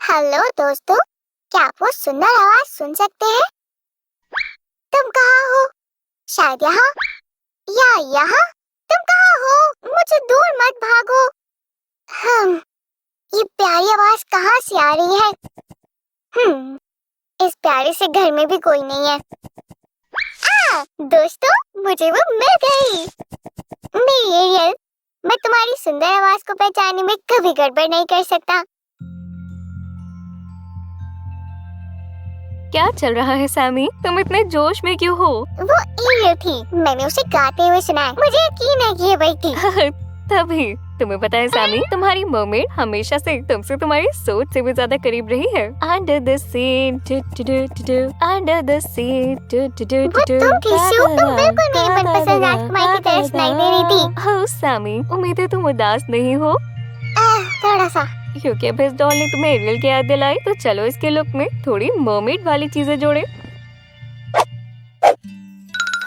Hello दोस्तों, क्या आप वो सुंदर आवाज सुन सकते हैं? तुम कहाँ हो? शायद यहाँ या यहाँ? तुम कहाँ हो? मुझे दूर मत भागो। ये प्यारी आवाज कहाँ से आ रही है? इस प्यारे से घर में भी कोई नहीं है। दोस्तों, मुझे वो मिल गई। मेरी एरियल, मैं तुम्हारी सुंदर आवाज को पहचानने में कभी गड़बड़ नहीं कर सकता। क्या चल रहा है सैमी? तुम इतने जोश में क्यों हो? वो एरियल थी, मैंने उसे गाते हुए सुना है। मुझे यकीन है कि ये वही थी। तभी तुम्हें पता है सैमी, तुम्हारी मरमेड हमेशा से तुमसे तुम्हारी सोच से भी ज्यादा करीब रही है। Under the sea, under the sea, वो तुम कैसी हो? तुम बिल्कुल मेरी मनपसंद राजकुमारी की तरह सुनाई दे रही थी। हो सैमी, उम्मीद है तुम उदास नहीं हो? थोड़ा सा। क्योंकि अब इस डॉल ने तुम्हें एरियल की याद दिलाई, तो चलो इसके लुक में थोड़ी मरमेड वाली चीजें जोड़े।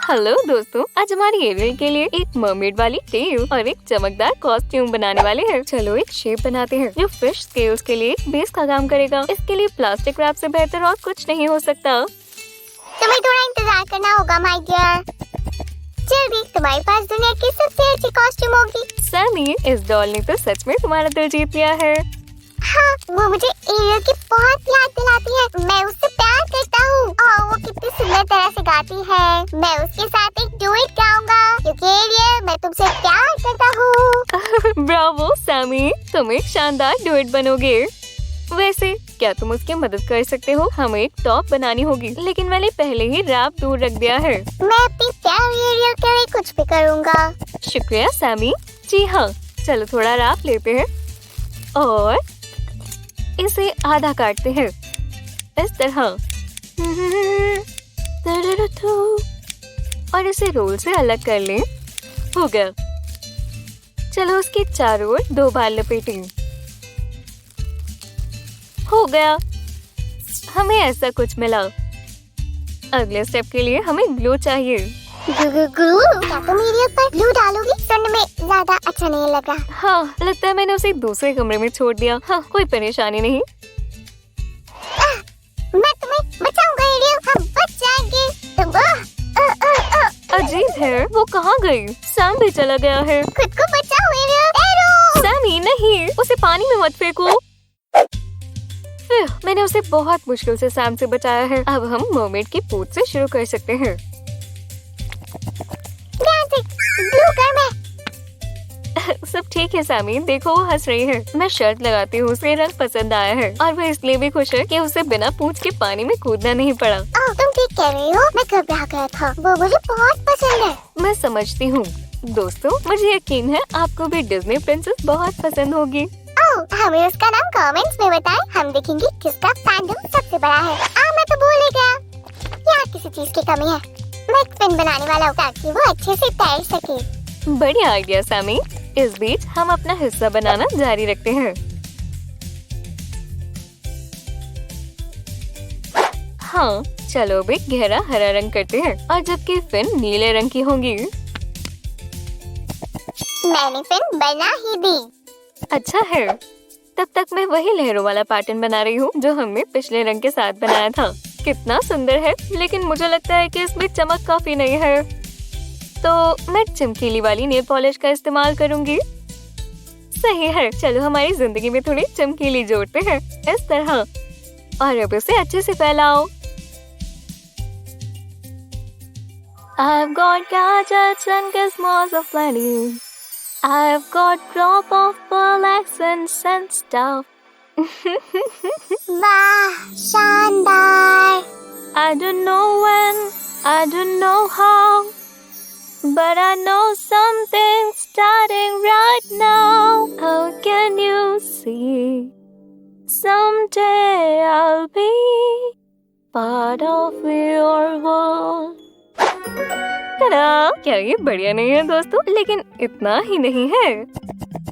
हेलो दोस्तों, आज हमारी एरियल के लिए एक मरमेड वाली टेल और एक चमकदार कॉस्ट्यूम बनाने वाले हैं। चलो एक शेप बनाते हैं जो फिश स्केल्स के लिए बेस का काम करेगा। इसके लिए प्लास्टिक रैप से बेहतर और कुछ नहीं हो सकता। तुम्हें थोड़ा इंतजार करना होगा माय डियर। जल्दी, तुम्हारे पास दुनिया की सबसे अच्छी कॉस्ट्यूम होगी। सैमी, इस डॉल ने तो सच में तुम्हारा दिल जीत लिया है। हाँ, वो मुझे एरियल की बहुत याद दिलाती है। मैं उससे प्यार करता हूँ और वो कितनी सुंदर तरह से गाती है। मैं उसके साथ एक डुएट गाऊंगा क्योंकि एरियल, मैं तुमसे प्यार करता हूँ। ब्रावो सैमी, तुम एक शानदार डुएट बनोगे। वैसे क्या तुम उसकी मदद कर सकते हो? हमें एक टॉप बनानी होगी, लेकिन मैंने पहले ही रैप दूर रख दिया है। मैं अपनी प्यारी एरियल के लिए कुछ भी करूँगा। शुक्रिया सैमी। जी हाँ, चलो थोड़ा रैप लेते हैं और इसे आधा काटते हैं इस तरह और इसे रोल से अलग कर लें। हो गया। चलो उसके चारों ओर 2 बार लपेटें। हो गया, हमें ऐसा कुछ मिला। अगले स्टेप के लिए हमें ग्लू चाहिए। क्या तुम एरियल पर ग्लू डालोगी? सुनने में ज्यादा अच्छा नहीं लग रहा। हाँ, लगता है मैंने उसे दूसरे कमरे में छोड़ दिया। हाँ, कोई परेशानी नहीं। मैं तुम्हें बचाऊंगा एरियल, हम बच जाएंगे। अजीब है, वो कहाँ गई? सैम भी चला गया है। खुद को बचाओ एरियल। सैमी नहीं, उसे पानी में मत फेंको। मैंने उसे बहुत मुश्किल से सैम से बचाया है। अब हम मरमेड की पूंछ से शुरू कर सकते हैं। सब ठीक है सैमी, देखो वो हंस रही है। मैं शर्त लगाती हूँ उसे रंग पसंद आया है और वो इसलिए भी खुश है कि उसे बिना पूंछ के पानी में कूदना नहीं पड़ा। तुम ठीक कह रही हो, मैं घबरा गया था। वो मुझे बहुत पसंद है। मैं समझती हूँ। दोस्तों, मुझे यकीन है आपको भी डिज्नी प्रिंसेस बहुत पसंद होगी। हमें उसका नाम कमेंट्स में बताएं, हम देखेंगे किसका फैंडम सबसे बड़ा है। मैं तो भूल ही गया, यहाँ किसी चीज की कमी है। मैं एक फिन बनाने वाला हूँ ताकि वो अच्छे से तैर सके। बढ़िया आइडिया सैमी। इस बीच हम अपना हिस्सा बनाना जारी रखते हैं। हाँ, चलो अब एक गहरा हरा रंग करते हैं और जबकि फिन नीले रंग की होंगी। मैंने फिन बना ही दी। अच्छा है। तब तक मैं वही लहरों वाला पैटर्न बना रही हूँ जो हमने पिछले रंग के साथ बनाया था। कितना सुंदर है, लेकिन मुझे लगता है कि इसमें चमक काफी नहीं है, तो मैं चमकीली वाली नेल पॉलिश का इस्तेमाल करूंगी। सही है, चलो हमारी जिंदगी में थोड़ी चमकीली जोड़ते हैं इस तरह और अब इसे अच्छे से फैलाओ। I've got gadgets and gizmos aplenty. I've got drop of pearl accents and stuff. वाह, शानदार। I don't know when, I don't know how, but I know something's starting right now. How can you see? Someday I'll be part of your world. क्या ये बढ़िया नहीं है दोस्तों? लेकिन इतना ही नहीं है,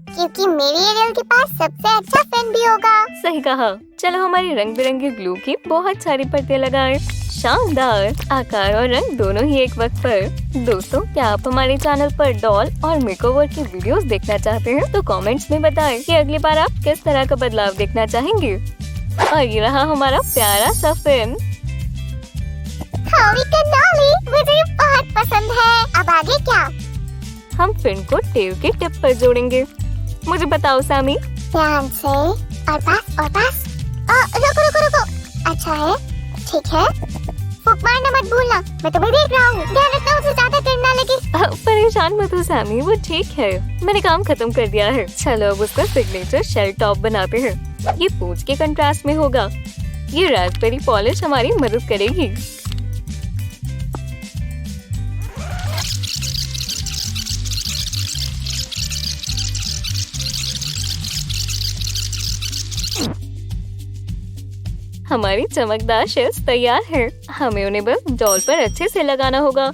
क्योंकि मेरी एरियल के पास सबसे अच्छा फिन भी होगा। सही कहा। चलो हमारी रंग बिरंगी ग्लू की बहुत सारी परतें लगाएं। शानदार आकार और रंग दोनों ही एक वक्त पर। दोस्तों, क्या आप हमारे चैनल पर डॉल और मेकओवर की वीडियोस देखना चाहते हैं? तो कमेंट्स में बताएं कि अगली बार आप किस तरह का बदलाव देखना चाहेंगे। और ये रहा हमारा प्यारा सा फिन। हॉवी कैनोली मुझे ये बहुत पसंद है। अब आगे क्या? हम फिन को टेल के टिप पर जोड़ेंगे। मुझे बताओ सैमी। ध्यान से और बस। रुको रुको रुको। अच्छा है, ठीक है। फुक मारना मत भूलना, मैं तुम्हें देख रहा हूँ। ध्यान रखना उसे ज्यादा गिर ना लगे। परेशान मत हो सैमी, वो ठीक है। मैंने काम खत्म कर दिया है। चलो अब उसका सिग्नेचर शेल टॉप बनाते हैं। ये पूंछ के कंट्रास्ट में होगा। ये रास्पबेरी पॉलिश हमारी मदद करेगी। हमारी चमकदार शेल्स तैयार है। हमें उन्हें बस डॉल पर अच्छे से लगाना होगा।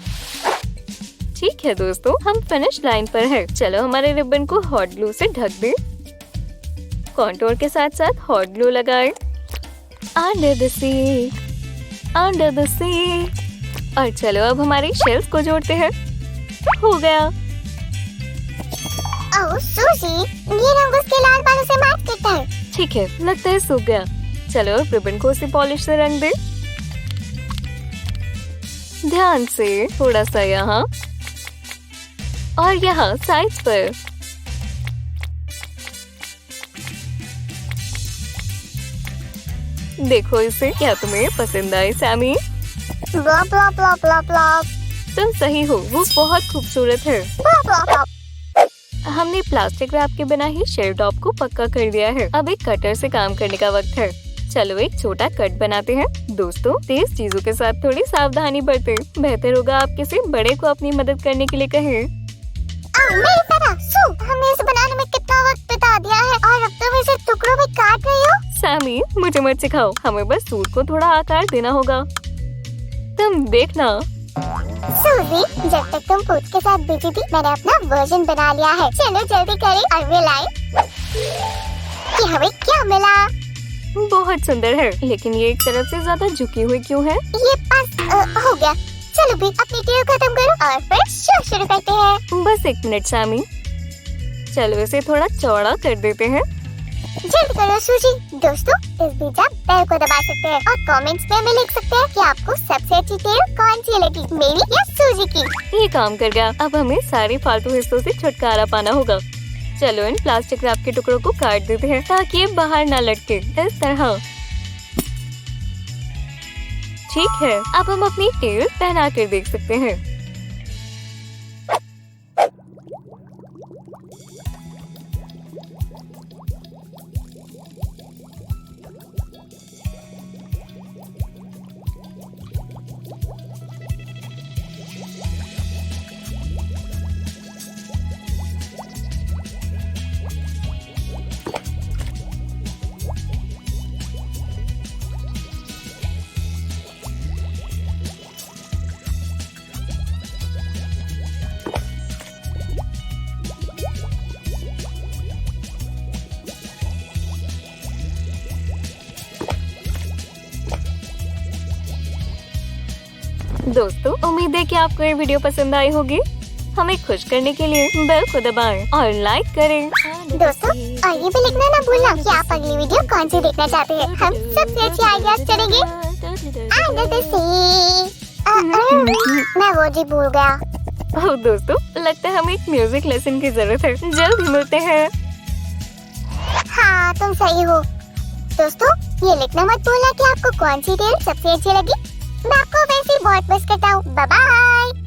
ठीक है दोस्तों, हम फिनिश लाइन पर है। चलो हमारे रिबन को हॉट ग्लू से ढक दें। कॉन्टोर के साथ साथ हॉट ग्लू लगाएं। Under the sea, under the sea. और चलो अब हमारी शेल्स को जोड़ते हैं। हो गया। ओह सूजी, ये रंग उसके लाल बालों से मैच करता है। ठीक है, लगता है सूख गया। चलो रिबन को उसी पॉलिश से रंग दे। ध्यान से, थोड़ा सा यहाँ और यहाँ साइड पर। देखो इसे, क्या तुम्हें पसंद आई सैमी? ब्ला ब्ला ब्ला ब्ला ब्ला। तुम सही हो, वो बहुत खूबसूरत है। ब्ला ब्ला ब्ला। हमने प्लास्टिक रैप के बिना ही शेल टॉप को पक्का कर दिया है। अब एक कटर से काम करने का वक्त है। चलो एक छोटा कट बनाते हैं। दोस्तों, तेज चीजों के साथ थोड़ी सावधानी बरतें। बेहतर होगा आप किसी बड़े को अपनी मदद करने के लिए कहें। मेरी तरह सू, हमने इसे बनाने में कितना वक्त बिता दिया है और अब तुम इसे टुकड़ों में काट रही हो। सैमी, मुझे मत सिखाओ। हमें बस सूट को थोड़ा आकार देना होगा। तुम देखना। सूजी, जब तक तुम पूछ के साथ बिजी थी, मैंने अपना वर्जन बना लिया है। चलो जल्दी करें और लाइन। कि हमें क्या मिला? बहुत सुंदर है, लेकिन ये एक तरफ से ज्यादा झुकी हुई क्यों है? ये बस हो गया। चलो भी अपनी टेल खत्म करो और फिर शो शुरू करते हैं। बस एक मिनट सैमी। चलो इसे थोड़ा चौड़ा कर देते हैं। जल्द करो सूजी। दोस्तों, इस बीच आप बेल को दबा सकते हैं और कमेंट्स में हमें लिख सकते हैं कि आपको सबसे अच्छी टेल कौन सी लगी, मेरी या सूजी की। ये काम कर गया। अब हमें सारे फालतू हिस्सों से छुटकारा पाना होगा। चलो इन प्लास्टिक रैप के टुकड़ों को काट देते हैं ताकि ये बाहर ना लटके। इस तरह। ठीक है, अब हम अपनी टेल पहना कर देख सकते हैं। दोस्तों, उम्मीद है कि आपको ये वीडियो पसंद आई होगी। हमें खुश करने के लिए बेल को दबाएं और लाइक करें। दोस्तों, और ये भी लिखना ना भूलना कि आप अगली वीडियो कौन सी देखना चाहते हैं। हम सबसे अच्छे आइडियाज करेंगे। Under the sea। मैं वो जी भूल गया। ओह दोस्तों, लगता है हमें एक म्यूजिक लेसन की जरूरत है। जल्द ही मिलते हैं। हाँ, तुम सही हो। दोस्तों, ये लिखना मत भूलना कि आपको कौन सी टेल सबसे अच्छी लगी। मैं आपको वैसे ही बहुत मिस करता हूँ। Bye bye.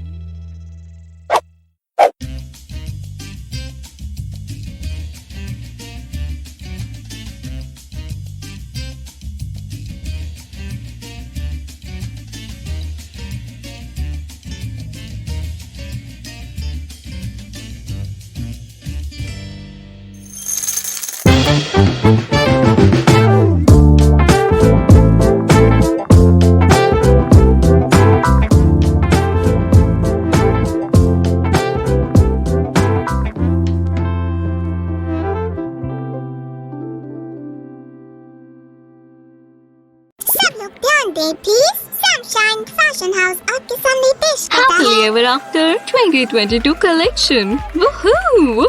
Please, sunshine fashion house आपके सामने पेश करता है। Happily Ever After 2022 collection. Woohoo!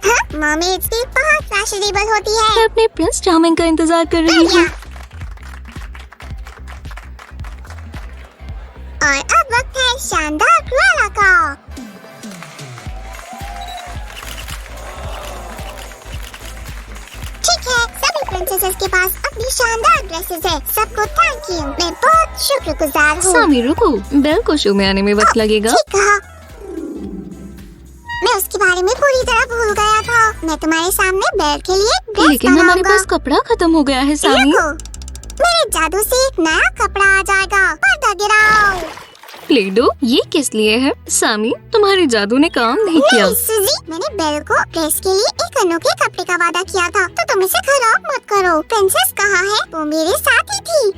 हाँ, मर्मेड्स भी बहुत फैशनेबल होती है। मैं अपने प्रिंस चार्मिंग का इंतजार कर रही हूँ। और अब वक्त है शानदार क्रुएला का। ठीक है, सभी प्रिंसेसेस के पास अपनी शानदार ड्रेसेस है। सबको थैंक यू, मैं बहुत शुक्रगुजार हूँ। सामी रुको, बेल को शो में आने में वक्त लगेगा। ठीक कहा, मैं उसके बारे में पूरी तरह भूल गया था। मैं तुम्हारे सामने बेल के लिए ड्रेस लेकिन हमारे बनाऊंगा। पास कपड़ा खत्म हो गया है सामी। रुको, मेरे जादू से एक नया कपड़ा आ जाएगा। पर्दा गिराओ। प्लेडो, ये किस लिए है? सामी, तुम्हारे जादू ने काम नहीं किया। नहीं सुजी, मैंने बेल को ड्रेस के लिए एक अनोखे कपड़े का वादा किया था, तो तुम इसे खराब मत करो। प्रिंसेस कहाँ है? वो मेरे साथ ही थी।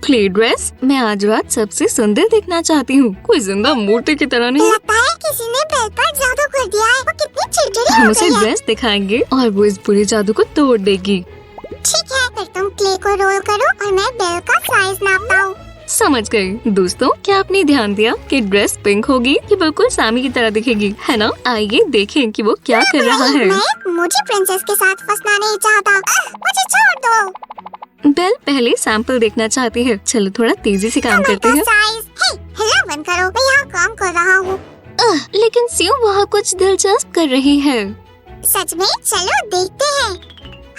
क्ले ड्रेस, मैं आज रात सबसे सुंदर दिखना चाहती हूँ, कोई जिंदा मूर्ति की तरह नहीं। लगता है किसी ने बेल पर जादू कर दिया है। वो कितनी चिड़चिड़ी हम हो उसे गई है। ड्रेस दिखाएंगे और वो इस बुरे जादू को तोड़ देगी। ठीक है, फिर तुम क्ले को रोल करो और मैं बेल का साइज नापता हूँ। समझ गए। दोस्तों, क्या आपने ध्यान दिया कि ड्रेस पिंक होगी? ये बिल्कुल सामी की तरह दिखेगी, है ना? आइए देखें कि वो क्या कर रहा है। मैं मुझे प्रिंसेस के साथ फंसना नहीं चाहता। मुझे छोड़ दो। बेल पहले सैंपल देखना चाहती है। चलो थोड़ा तेजी से काम करते हैं। साइज, हे, हिला बंद करो, मैं यहाँ काम कर रहा हूँ। लेकिन सियो वहाँ कुछ दिलचस्प कर रही है। सच में? चलो देखते हैं।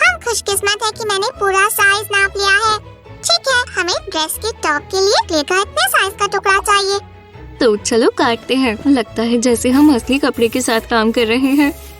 हम खुशकिस्मत है कि मैंने पूरा साइज नाप लिया है। ठीक है, हमें ड्रेस के टॉप के लिए क्ले का इतने साइज का टुकड़ा चाहिए। तो चलो काटते हैं। लगता है जैसे हम असली कपड़े के साथ काम कर रहे हैं।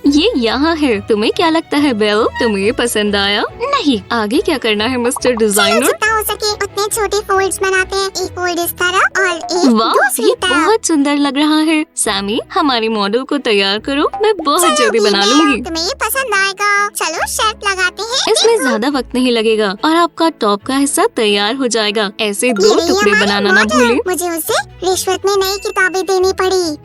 ये यहाँ है। तुम्हें क्या लगता है बेल? तुम्हें ये पसंद आया? नहीं, आगे क्या करना है मिस्टर चलो डिजाइनर? जितना हो सके उतने छोटे फोल्ड्स बनाते हैं। एक फोल्ड इस तरह और एक वाह, दूसरी ये तरफ। बहुत सुंदर लग रहा है। सैमी, हमारे मॉडल को तैयार करो, मैं बहुत चलो जल्दी भी बना मैं- लूंगी। तुम्हें ये पसंद आएगा। चलो शर्ट लगाते हैं। इसमें ज्यादा वक्त नहीं लगेगा और आपका टॉप का हिस्सा तैयार हो जाएगा। ऐसे ये दो रही टुकड़े हमारी बनाना ना मॉडल। भूलें। मुझे उसे रिश्वत में नई किताबें देनी पड़ी।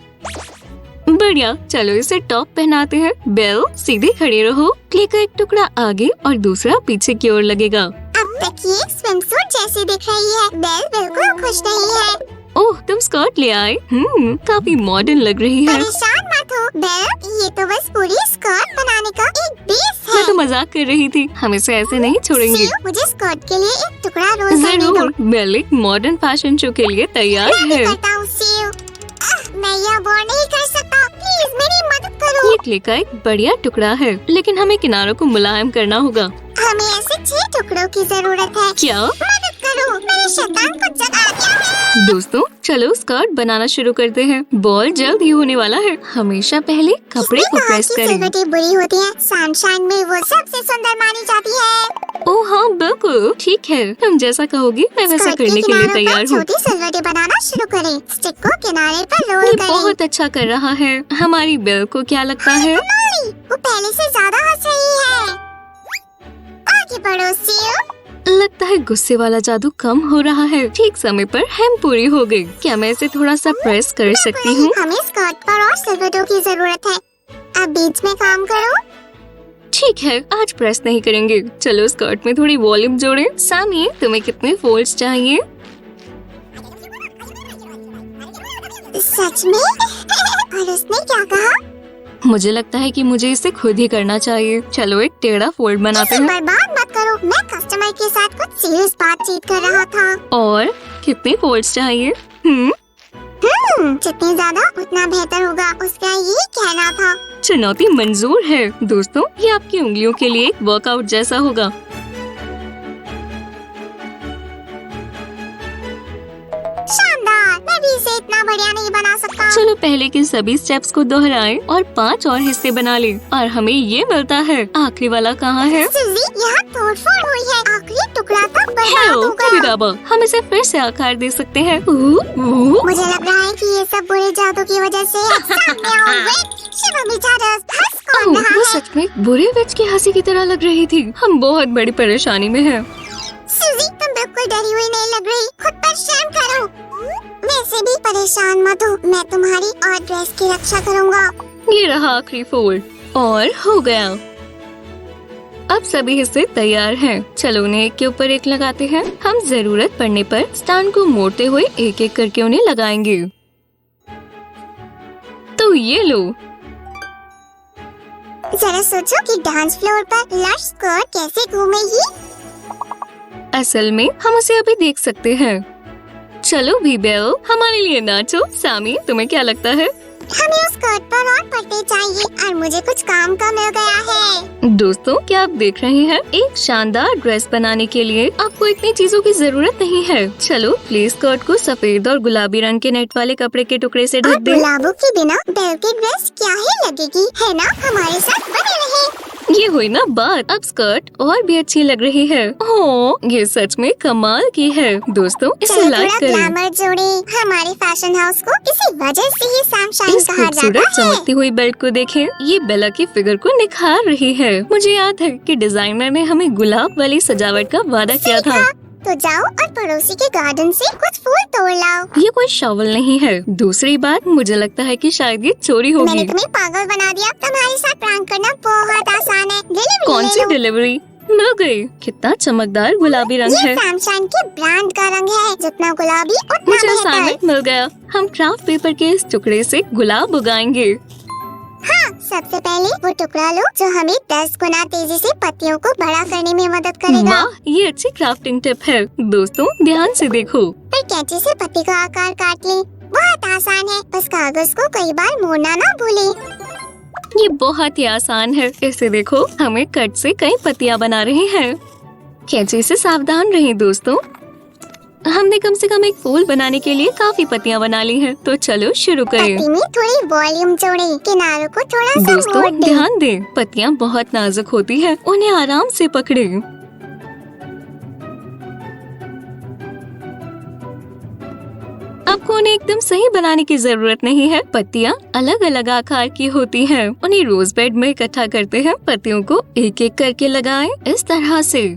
बढ़िया, चलो इसे टॉप पहनाते हैं। बेल, सीधे खड़े रहो। क्ले का एक टुकड़ा आगे और दूसरा पीछे की ओर लगेगा। अब तक ये स्विमसूट जैसी दिख रही है। बेल बिल्कुल खुश नहीं है। ओह, तुम स्कर्ट ले आए। काफी मॉडर्न लग रही है। परेशान मत हो बेल, ये तो बस पूरी स्कर्ट बनाने का एक बेस है। मैं तो मजाक कर रही थी। हम इसे ऐसे नहीं छोड़ेंगे। सियो, मुझे स्कर्ट के लिए एक टुकड़ा रोल करने दो। जरूर। बेल एक मॉडर्न फैशन शो के लिए तैयार मैं है। करता हूँ सियो। मैं यह बोर नहीं कर सकता। प्लीज मेरी मदद करो। ये क्ले का एक बढ़िया टुकड़ा है, लेकिन हमें किनारों को मुलायम करना होगा। हमें ऐसे 6 टुकड़ों की जरूरत है। क्या? मदद करो, मेरे शैतान को जगा दिया है। दोस्तों, चलो स्कर्ट बनाना शुरू करते हैं। बॉल जल्द ही होने वाला है। हमेशा पहले कपड़े को प्रेस करें। सिलवटें बुरी होती हैं। सनशाइन में वो सबसे सुंदर मानी जाती है। ओह हाँ, बिल्कुल ठीक है। तुम जैसा कहोगी मैं वैसा स्कर्ट के करने के लिए किनारों पर तैयार हूँ। छोटी सिलवटें बनाना शुरू करें। स्टिक को किनारे पर रोल ये करें। बहुत अच्छा कर रहा है। हमारी बेल को क्या लगता है? नहीं, वो पहले से ज्यादा हंस रही है। आगे बढ़ो सियो। लगता है गुस्से वाला जादू कम हो रहा है। ठीक समय पर हेम पूरी हो गई। क्या मैं इसे थोड़ा सा प्रेस कर सकती हूँ? हमें स्कर्ट पर और सिलवटों की जरूरत है। अब बीच में काम करो। ठीक है, आज प्रेस नहीं करेंगे। चलो स्कर्ट में थोड़ी वॉल्यूम जोड़ें। सामी, तुम्हें कितने फोल्ड्स चाहिए? सच में? और उसने क्या कहा? मुझे लगता है कि मुझे इसे खुद ही करना चाहिए। चलो एक टेढ़ा फोल्ड बनाते इसे हैं। बर्बाद मत करो। मैं कस्टमर के साथ कुछ सीरियस बातचीत कर रहा था। और कितने फोल्ड्स चाहिए? जितने ज्यादा उतना बेहतर होगा, उसका ये कहना था। चुनौती मंजूर है। दोस्तों, ये आपकी उंगलियों के लिए एक वर्कआउट जैसा होगा। शानदार। मैं भी इसे इतना बढ़िया नहीं बना सकता। चलो पहले के सभी स्टेप्स को दोहराएं और 5 और हिस्से बना लें। और हमें ये मिलता है। आखिरी वाला कहाँ है? सुजी, यहाँ तोड़फोड़ हुई है। आखिरी टुकड़ा तक बर्बाद हेलो होगा। कबीराबा, हम इसे फिर से आकार दे सकते हैं। मुझे लग रहा है कि ये सब बुरे जादू की वजह से सामने आओगे। शिवा बेचारा हंस कौन ओह, रहा वो है? सच में बुरे विच की हंसी की तरह लग रही थी। हम बहुत बड़ी परेशानी में हैं। सुजी, तुम बिल्कुल डरी हुई नहीं लग रही। खुद पर शर्म करो। वैसे भी परेशान मत हो। मैं तुम्हारी और ड्रेस की रक्षा करूँगा। ये रहा आखिरी फोल्ड और हो गया। अब सभी हिस्से तैयार हैं। चलो उन्हें एक के ऊपर एक लगाते हैं। हम जरूरत पड़ने पर स्टैंड को मोड़ते हुए एक एक करके उन्हें लगाएंगे। तो ये लो। जरा सोचो कि डांस फ्लोर पर लश स्कर्ट कैसे घूमेगी। असल में हम उसे अभी देख सकते हैं। चलो भी बेल, हमारे लिए नाचो। सामी, तुम्हें क्या लगता है? हमें उस स्कर्ट पर और पट्टे चाहिए और मुझे कुछ काम का मिल गया है। दोस्तों, क्या आप देख रहे हैं? एक शानदार ड्रेस बनाने के लिए आपको इतनी चीजों की जरूरत नहीं है। चलो प्लीज स्कर्ट को सफेद और गुलाबी रंग के नेट वाले कपड़े के टुकड़े से ढक और दें। गुलाबों के बिना बेल की ड्रेस क्या ही लगेगी, है ना? हमारे साथ बने रहे। ये हुई ना बात। अब स्कर्ट और भी अच्छी लग रही है। हो, ये सच में कमाल की है। दोस्तों, इसे चलो लाइक थोड़ा करें। ग्लैमर जोड़े। हमारे फैशन हाउस को इसी वजह से ही सनशाइन इस कहा खूबसूरत जाता है। चमकती हुई बेल्ट को देखें। ये बेला की फिगर को निखार रही है। मुझे याद है कि डिजाइनर ने हमें गुलाब वाली सजावट का वादा किया था। तो जाओ और पड़ोसी के गार्डन से कुछ फूल तोड़ लाओ। ये कोई शॉवल नहीं है। दूसरी बात, मुझे लगता है कि शायद ये चोरी मैंने होगी। तुम्हें पागल बना दिया। तुम्हारे साथ प्रैंक करना बहुत आसान है। डिलीवरी कौन ले सी लो। डिलीवरी? मिल गई। कितना चमकदार गुलाबी रंग ये है। सनशाइन के ब्रांड का रंग है। जितना गुलाबी उतना मुझे बेहतर। असाइनमेंट मिल गया। हम क्राफ्ट पेपर के इस टुकड़े से गुलाब उगाएंगे। हाँ, सबसे पहले वो टुकड़ा लो जो हमें 10 गुना तेजी से पत्तियों को बड़ा करने में मदद करेगा। वाह, ये अच्छी क्राफ्टिंग टिप है। दोस्तों, ध्यान से देखो। फिर कैंची से पत्ती का आकार काट लें। बहुत आसान है, बस कागज को कई बार मोड़ना ना भूलें। ये बहुत ही आसान है। इसे देखो, हमें कट से कई पत्तियां बना रहे हैं। कैंची से सावधान रहें दोस्तों। हमने कम से कम एक फूल बनाने के लिए काफी पत्तियां बना ली हैं। तो चलो शुरू करें। पत्ती में थोड़ी वॉल्यूम जोड़ें। किनारों को थोड़ा सा दोस्तों, मोड़ दें। ध्यान दें, पत्तियां बहुत नाजुक होती हैं। उन्हें आराम से पकड़ें। आपको उन्हें एकदम सही बनाने की जरूरत नहीं है। पत्तियां अलग अलग आकार की होती हैं। उन्हें रोज बेड में इकट्ठा करते हैं। पत्तियों को एक एक करके लगाएं, इस तरह से।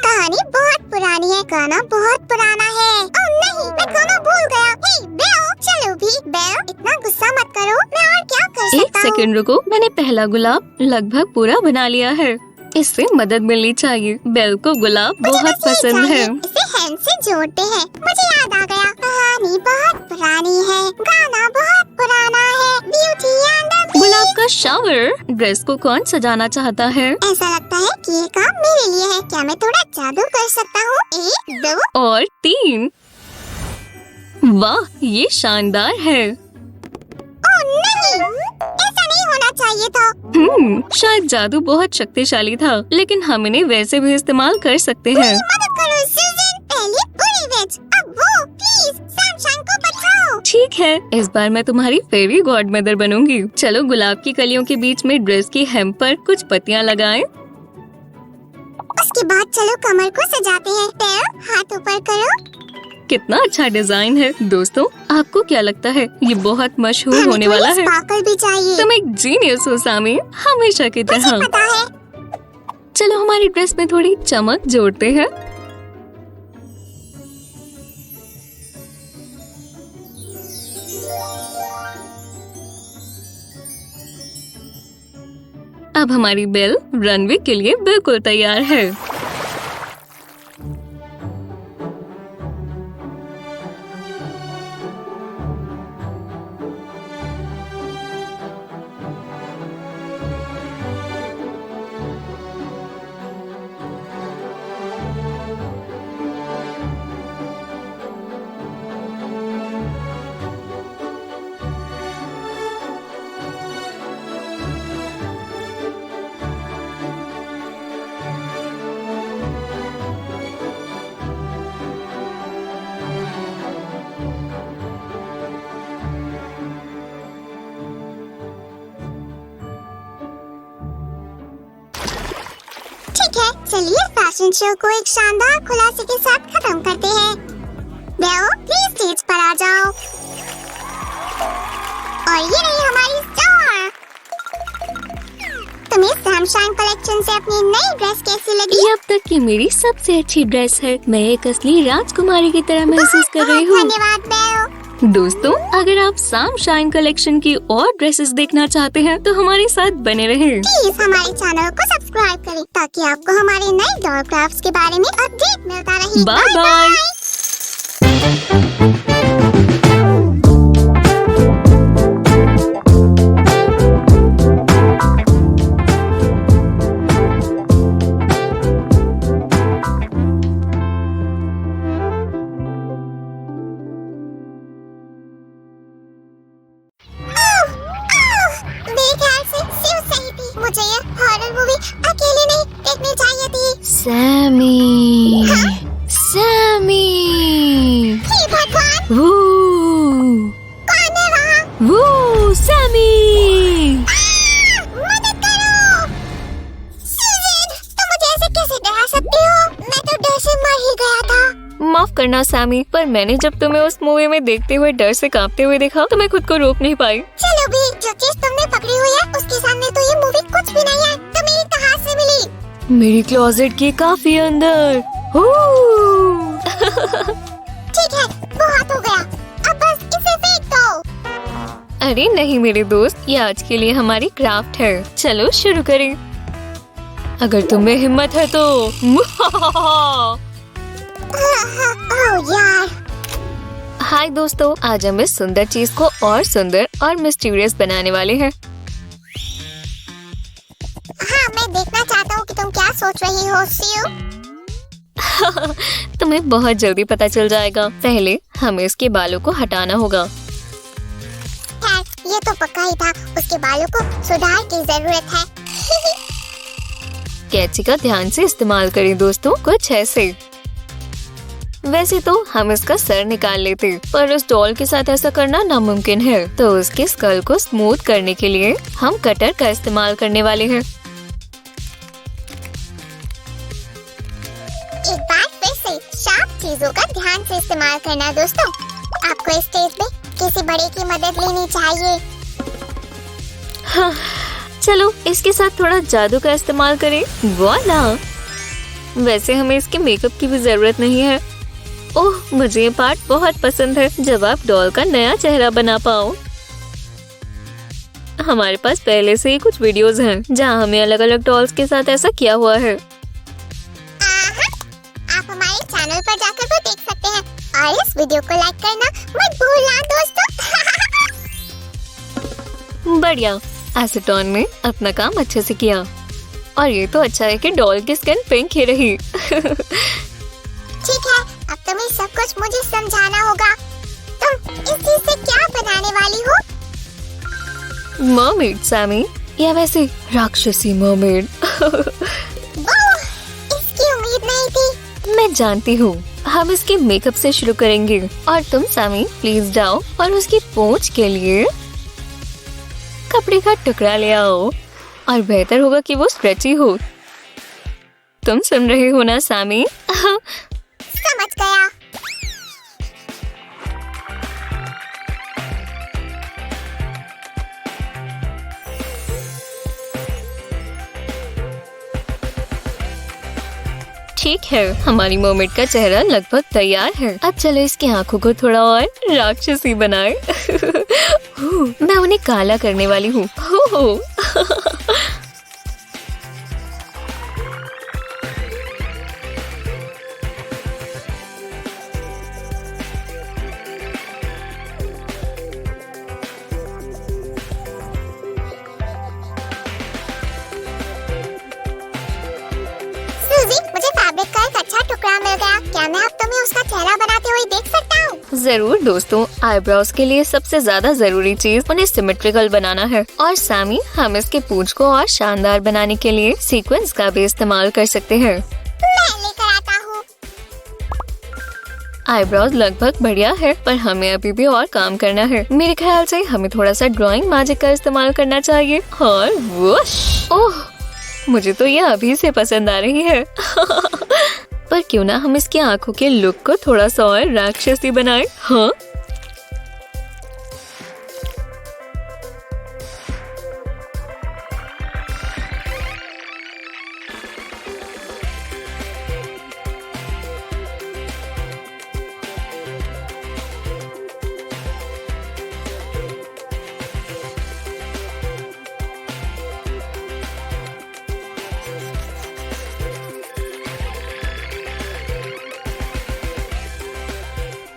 कहानी बहुत पुरानी है, गाना बहुत पुराना है। ओह नहीं, मैं गाना भूल गया। हे बेल, चलो भी। बेल, इतना गुस्सा मत करो। मैं और क्या कर एक सकता हूँ? सेकंड रुको, मैंने पहला गुलाब लगभग पूरा बना लिया है। इससे मदद मिलनी चाहिए। बेल को गुलाब मुझे बहुत बस ये पसंद चाहिए। है। इसे हैंड से जोड़ते हैं। मुझे याद आ गया। कहानी बहुत पुरानी है, गाना बहुत पुराना है। Beauty and the beast. गुलाब का शावर। ड्रेस को कौन सजाना चाहता है? ऐसा लगता है कि ये काम मेरे लिए है। क्या मैं थोड़ा जादू कर सकता हूँ? 1, 2। और 3। वाह, ये शानदार है। ओह नहीं, ऐसा नहीं होना चाहिए था। शायद जादू बहुत शक्तिशाली था, लेकिन हम इन्हें वैसे भी इस्तेमाल कर सकते हैं। मदद करो सूजन। पहले पूरी वेज, अब वो। प्लीज सनशाइन को बचाओ। ठीक है, इस बार मैं तुम्हारी फेरी गॉड मदर बनूंगी। चलो गुलाब की कलियों के बीच में ड्रेस की हेम पर कुछ पत्तियां लगाएं। उसके बाद चलो कमर को सजाते हैं। पैर हाथ ऊपर करो। कितना अच्छा डिजाइन है। दोस्तों, आपको क्या लगता है? ये बहुत मशहूर हमें होने वाला थोड़ी है। स्पार्कल भी चाहिए। तुम एक जीनियस हो सामी, हमेशा की मुझे तरह। पता है। चलो हमारी ड्रेस में थोड़ी चमक जोड़ते हैं। अब हमारी बेल रनवे के लिए बिल्कुल तैयार है। ठीक है, चलिए फैशन शो को एक शानदार खुलासे के साथ खत्म करते हैं। बेल, प्लीज स्टेज पर आ जाओ। और ये रही हमारी स्टार। तुम्हें सनशाइन कलेक्शन से अपनी नई ड्रेस कैसी लगी? ये अब तक की मेरी सबसे अच्छी ड्रेस है। मैं एक असली राजकुमारी की तरह महसूस कर रही हूँ। धन्यवाद बेल। दोस्तों, अगर आप सनशाइन कलेक्शन की और ड्रेसेस देखना चाहते हैं तो हमारे साथ बने रहें। प्लीज हमारे चैनल को सब्सक्राइब करें ताकि आपको हमारे नए डॉल क्राफ्ट्स के बारे में अपडेट मिलता रहे। Bye bye. अकेले नहीं देखनी चाहिए थी। सैमी, सैमी, हे भगवान, वो, कौन है वहाँ? वो, सैमी। मदद करो। सुज़ैन, तुम मुझे ऐसे कैसे डरा सकती हो? मैं तो डर से मर ही गया था। माफ करना सैमी, पर मैंने जब तुम्हें उस मूवी में देखते हुए डर से कांपते हुए देखा तो मैं खुद को रोक नहीं पाई। चलो भी, जो चीज तुमने पकड़ी हुई है उसके सामने तो ये मूवी कुछ भी नहीं है। तो मेरी कहाँ से मिली? मेरी क्लोजेट के काफी अंदर। ठीक है, बहुत हो गया, अब बस इसे फेंक दो। अरे नहीं मेरे दोस्त, ये आज के लिए हमारी क्राफ्ट है। चलो शुरू करें। अगर तुम्हें हिम्मत है तो। ओह यार। हाय दोस्तों, आज हम इस सुंदर चीज को और सुंदर और मिस्टीरियस बनाने वाले हैं। हाँ, मैं देखना चाहता हूँ कि तुम क्या सोच रही हो सियो। तुम्हें बहुत जल्दी पता चल जाएगा। पहले हमें इसके बालों को हटाना होगा। खैर, ये तो पक्का ही था, उसके बालों को सुधार की जरूरत है। कैंची का ध्यान से इस्तेमाल करें दोस्तों, कुछ ऐसे। वैसे तो हम इसका सर निकाल लेते, पर उस डॉल के साथ ऐसा करना नामुमकिन है। तो उसके स्कल को स्मूथ करने के लिए हम कटर का इस्तेमाल करने वाले हैं। एक बार फिर से शार्प चीजों का ध्यान से इस्तेमाल करना दोस्तों। आपको इस स्टेज पे किसी बड़े की मदद लेनी चाहिए। हाँ, चलो इसके साथ थोड़ा जादू का इस्तेमाल करें। वाला! वैसे हमें इसके मेकअप की भी जरूरत नहीं है। ओह, मुझे ये पार्ट बहुत पसंद है, जब आप डॉल का नया चेहरा बना पाओ। हमारे पास पहले से ही कुछ वीडियोस हैं जहाँ हमें अलग अलग डॉल्स के साथ ऐसा किया हुआ है। आप हमारे चैनल पर जाकर वो देख सकते हैं और इस वीडियो को लाइक करना मत भूलना दोस्तों। बढ़िया, एसीटोन ने अपना काम अच्छे से किया। और ये तो अच्छा है कि डॉल की स्किन पिंक ही रही। ठीक है, अब तुम्हें सब कुछ मुझे समझाना होगा। तुम इस चीज से क्या बनाने वाली हो? मरमेड सैमी, या वैसे राक्षसी मरमेड। इसकी उम्मीद नहीं थी। मैं जानती हूँ। हम इसके मेकअप से शुरू करेंगे और तुम सैमी प्लीज जाओ और उसकी पूंछ के लिए कपड़े का टुकड़ा ले आओ। और बेहतर होगा कि वो स्ट्रेची हो। तुम सुन रहे हो ना सैमी? समझ गया। ठीक है, हमारी मरमेड का चेहरा लगभग तैयार है। अब चलो इसकी आंखों को थोड़ा और राक्षसी बनाए। मैं उन्हें काला करने वाली हूँ। मुझे फैब्रिक का एक अच्छा टुकड़ा मिल गया। क्या मैं अब तुम्हें उसका चेहरा बनाते हुए देख सकता हूँ? जरूर दोस्तों, आईब्रोज के लिए सबसे ज्यादा जरूरी चीज उन्हें सिमेट्रिकल बनाना है। और सैमी, हम इसके पूंछ को और शानदार बनाने के लिए सीक्वेंस का भी इस्तेमाल कर सकते हैं। मैं लेकर आता हूँ। आईब्रोज लगभग बढ़िया है, पर हमें अभी भी और काम करना है। मेरे ख्याल से हमें थोड़ा सा ड्राइंग मैजिक का इस्तेमाल करना चाहिए। और वुश! ओह, मुझे तो ये अभी से पसंद आ रही है। पर क्यों ना हम इसकी आंखों के लुक को थोड़ा सा और राक्षसी बनाएं? हाँ,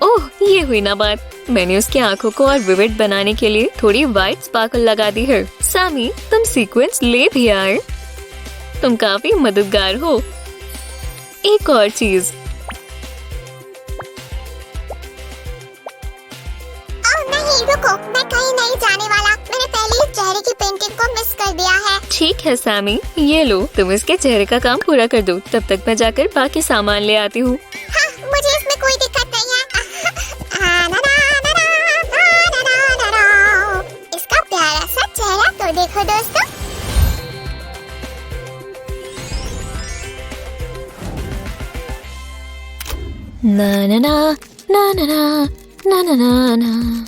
ओह, ये हुई ना बात। मैंने उसकी आंखों को और विविड बनाने के लिए थोड़ी व्हाइट स्पार्कल लगा दी है। सैमी, तुम सीक्वेंस ले भी आए। तुम काफी मददगार हो। एक और चीज, ओह नहीं, रुको, मैं कहीं नहीं जाने वाला। मैंने पहले ही चेहरे की पेंटिंग को मिस कर दिया है। ठीक है सैमी, ये लो, तुम इसके चेहरे का काम पूरा कर दो, तब तक मैं जाकर बाकी सामान ले आती हूँ। हाँ, मुझे इसमें कोई दिक्कत नहीं है। इसका प्यारा सा चेहरा तो देखो दोस्तों। ना ना ना ना ना ना ना ना ना ना।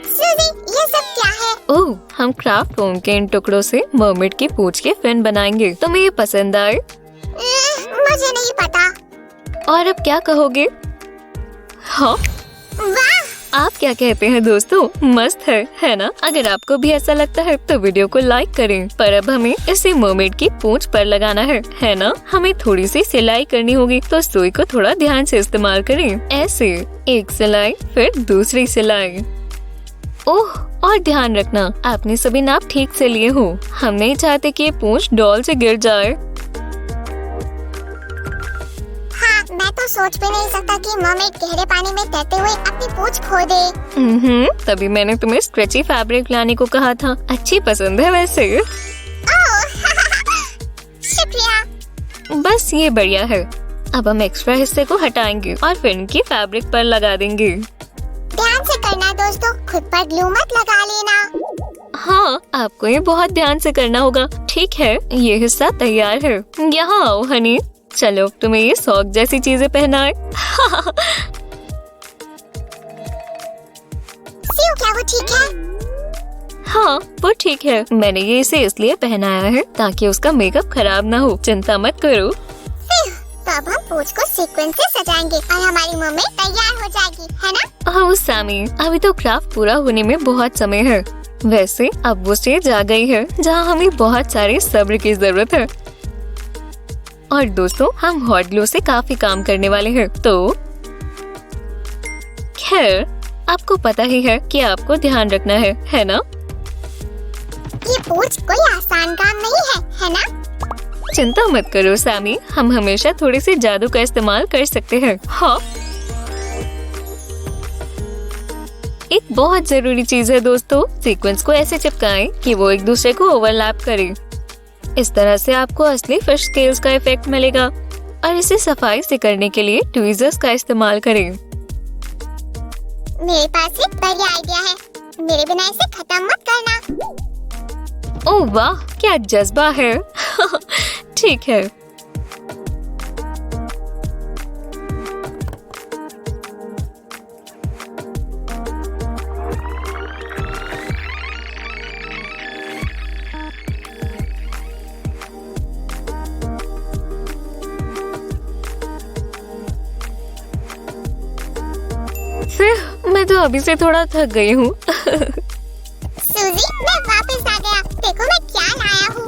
सूजी, ये सब क्या है? ओह, हम क्राफ्ट फोम के इन टुकड़ों से मरमेड की पूंछ के फिन बनाएंगे। तुम्हें ये पसंद आए? मुझे नहीं पता। और अब क्या कहोगे? हाँ, वाह! आप क्या कहते हैं दोस्तों? मस्त है ना? अगर आपको भी ऐसा लगता है तो वीडियो को लाइक करें। पर अब हमें इसे मरमेड की पूंछ पर लगाना है ना? हमें थोड़ी सी सिलाई करनी होगी, तो सुई को थोड़ा ध्यान से इस्तेमाल करें। ऐसे एक सिलाई, फिर दूसरी सिलाई। ओह, और ध्यान रखना आपने सभी नाप ठीक से लिए हो। हम नहीं चाहते कि ये पूंछ डॉल से गिर जाए। हाँ, मैं तो सोच भी नहीं सकता कि मरमेड गहरे पानी में तैरते हुए अपनी पूंछ खो दे। तभी मैंने तुम्हें स्ट्रेची फैब्रिक लाने को कहा था। अच्छी पसंद है वैसे। ओह, शुक्रिया। बस ये बढ़िया है। अब हम एक्स्ट्रा हिस्से को हटाएंगे और फिर की फैब्रिक पर लगा देंगे। ध्यान से करना दोस्तों, खुद पर ग्लू मत लगा लेना। हाँ, आपको ये बहुत ध्यान से करना होगा। ठीक है, ये हिस्सा तैयार है। यहाँ आओ हनी, चलो तुम्हें ये सॉक जैसी चीजें पहनाए। सियो, क्या वो ठीक है? हाँ, वो ठीक है। मैंने ये इसे इसलिए पहनाया है ताकि उसका मेकअप खराब ना हो। चिंता मत करो। तो अब हम पूंछ को सीक्वेंस से सजाएंगे और हमारी मरमेड तैयार हो जाएगी, है ना? हाँ सैमी, अभी तो क्राफ्ट पूरा होने में बहुत समय है। वैसे अब वो स्टेज आ गई है जहाँ हमें बहुत सारे सब्र की जरूरत है। और दोस्तों, हम हॉट ग्लू से काफी काम करने वाले हैं। तो खैर, आपको पता ही है कि आपको ध्यान रखना है ना? ये पूंछ कोई आसान काम नहीं है ना? चिंता मत करो सैमी, हम हमेशा थोड़ी सी जादू का इस्तेमाल कर सकते हैं। हाँ, एक बहुत जरूरी चीज है दोस्तों, सीक्वेंस को ऐसे चिपकाएं कि वो एक दूसरे को ओवरलैप करे। इस तरह से आपको असली फिश स्केल्स का इफेक्ट मिलेगा। और इसे सफाई से करने के लिए ट्वीजर्स का इस्तेमाल करें। मेरे पास एक बढ़िया आइडिया है, मेरे बिना इसे खत्म मत करना। ओह वाह, क्या जज्बा है। ठीक है। मैं तो अभी से थोड़ा थक गई हूँ। सूजी, मैं वापस आ गया। देखो मैं क्या लाया हूँ।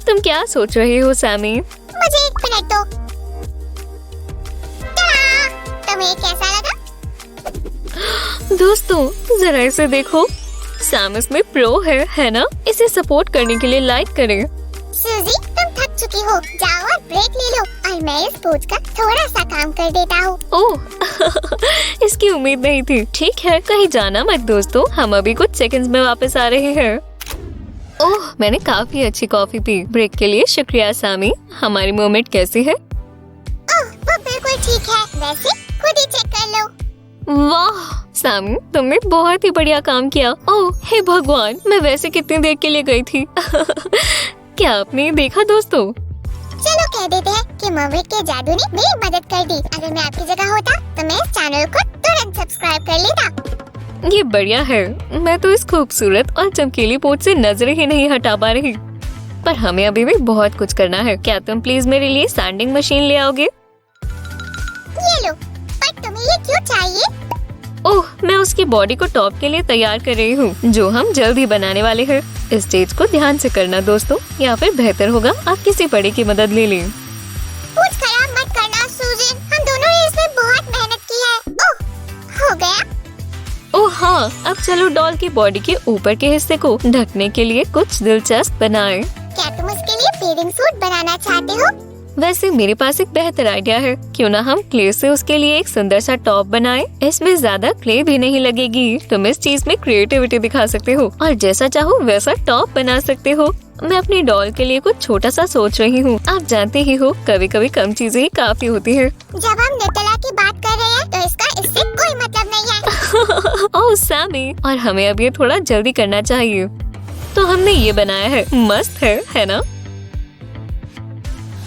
तुम क्या सोच रही हो सैमी? मुझे एक मिनट दो। टा! तुम्हें कैसा लगा? दोस्तों, जरा इसे देखो। सैम इसमें प्रो है ना? इसे सपोर्ट करने के लिए लाइक करें। सूजी, तुम थक चुकी हो, जाओ और ब्रेक ले लो और मैं इस पूंछ का थोड़ा सा काम कर देता हूँ। ओह, इसकी उम्मीद नहीं थी। ठीक है, कहीं जाना मत दोस्तों, हम अभी कुछ सेकंड्स में वापस आ रहे हैं। ओह, मैंने काफी अच्छी कॉफी पी। ब्रेक के लिए शुक्रिया सैमी। हमारी मोमेंट कैसी है? ओह, वो बिल्कुल ठीक है। वैसे खुद ही चेक कर लो। वाह सैमी, तुमने बहुत ही बढ़िया काम किया। ओह हे भगवान, मैं वैसे कितनी देर के लिए गई थी। क्या आपने देखा दोस्तों? चलो कह देते हैं कि मरमेड के जादू ने मेरी मदद कर दी। अगर मैं आपकी जगह होता तो मैं इस चैनल को तुरंत सब्सक्राइब कर लेता। ये बढ़िया है। मैं तो इस खूबसूरत और चमकीली पोत से नजरें ही नहीं हटा पा रही। पर हमें अभी भी बहुत कुछ करना है। क्या तुम प्लीज मेरे लिए सैंडिंग मशीन ले आओगे? ये लो। पर तुम्हें ये क्यों चाहिए? ओह, मैं उसकी बॉडी को टॉप के लिए तैयार कर रही हूँ, जो हम जल्द ही बनाने वाले हैं। इस स्टेज को ध्यान से करना दोस्तों, या फिर बेहतर होगा आप किसी बड़े की मदद ले लें। कुछ खराब मत करना सूजी, हम दोनों ने इसमें बहुत मेहनत की है। ओह, हो गया। ओह हाँ, अब चलो डॉल की बॉडी के ऊपर के हिस्से को ढकने के लिए कुछ दिलचस्प बनाएं। क्या तुम इसके लिए बेरिंग सूट बनाना चाहते हो? वैसे मेरे पास एक बेहतर आइडिया है, क्यों ना हम क्ले से उसके लिए एक सुंदर सा टॉप बनाएं। इसमें ज्यादा क्ले भी नहीं लगेगी। तुम इस चीज में क्रिएटिविटी दिखा सकते हो और जैसा चाहो वैसा टॉप बना सकते हो। मैं अपनी डॉल के लिए कुछ छोटा सा सोच रही हूँ। आप जानते ही हो, कभी कभी कम चीजें ही काफी होती है। जब हम न्यूटेला की बात कर रहे हैं तो इसका इससे कोई मतलब नहीं है। ओह सैमी, और हमें अब ये थोड़ा जल्दी करना चाहिए। तो हमने ये बनाया है, मस्त है ना?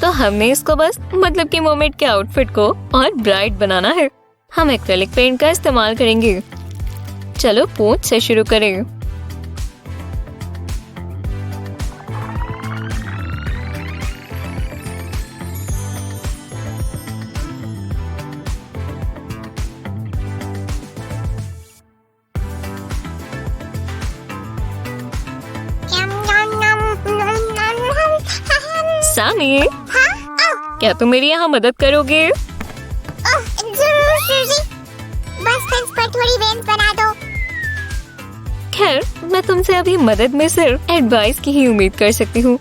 तो हमने इसको बस मतलब कि मोमेंट के आउटफिट को और ब्राइट बनाना है। हम एक्रेलिक पेंट का इस्तेमाल करेंगे। चलो पूंछ से शुरू करें। सामी, क्या तुम मेरी यहाँ मदद करोगे? जरूर सूजी, बस फेंस पर थोड़ी वेन्स बना दो। खैर, मैं तुमसे अभी मदद में सिर्फ एडवाइस की ही उम्मीद कर सकती हूँ।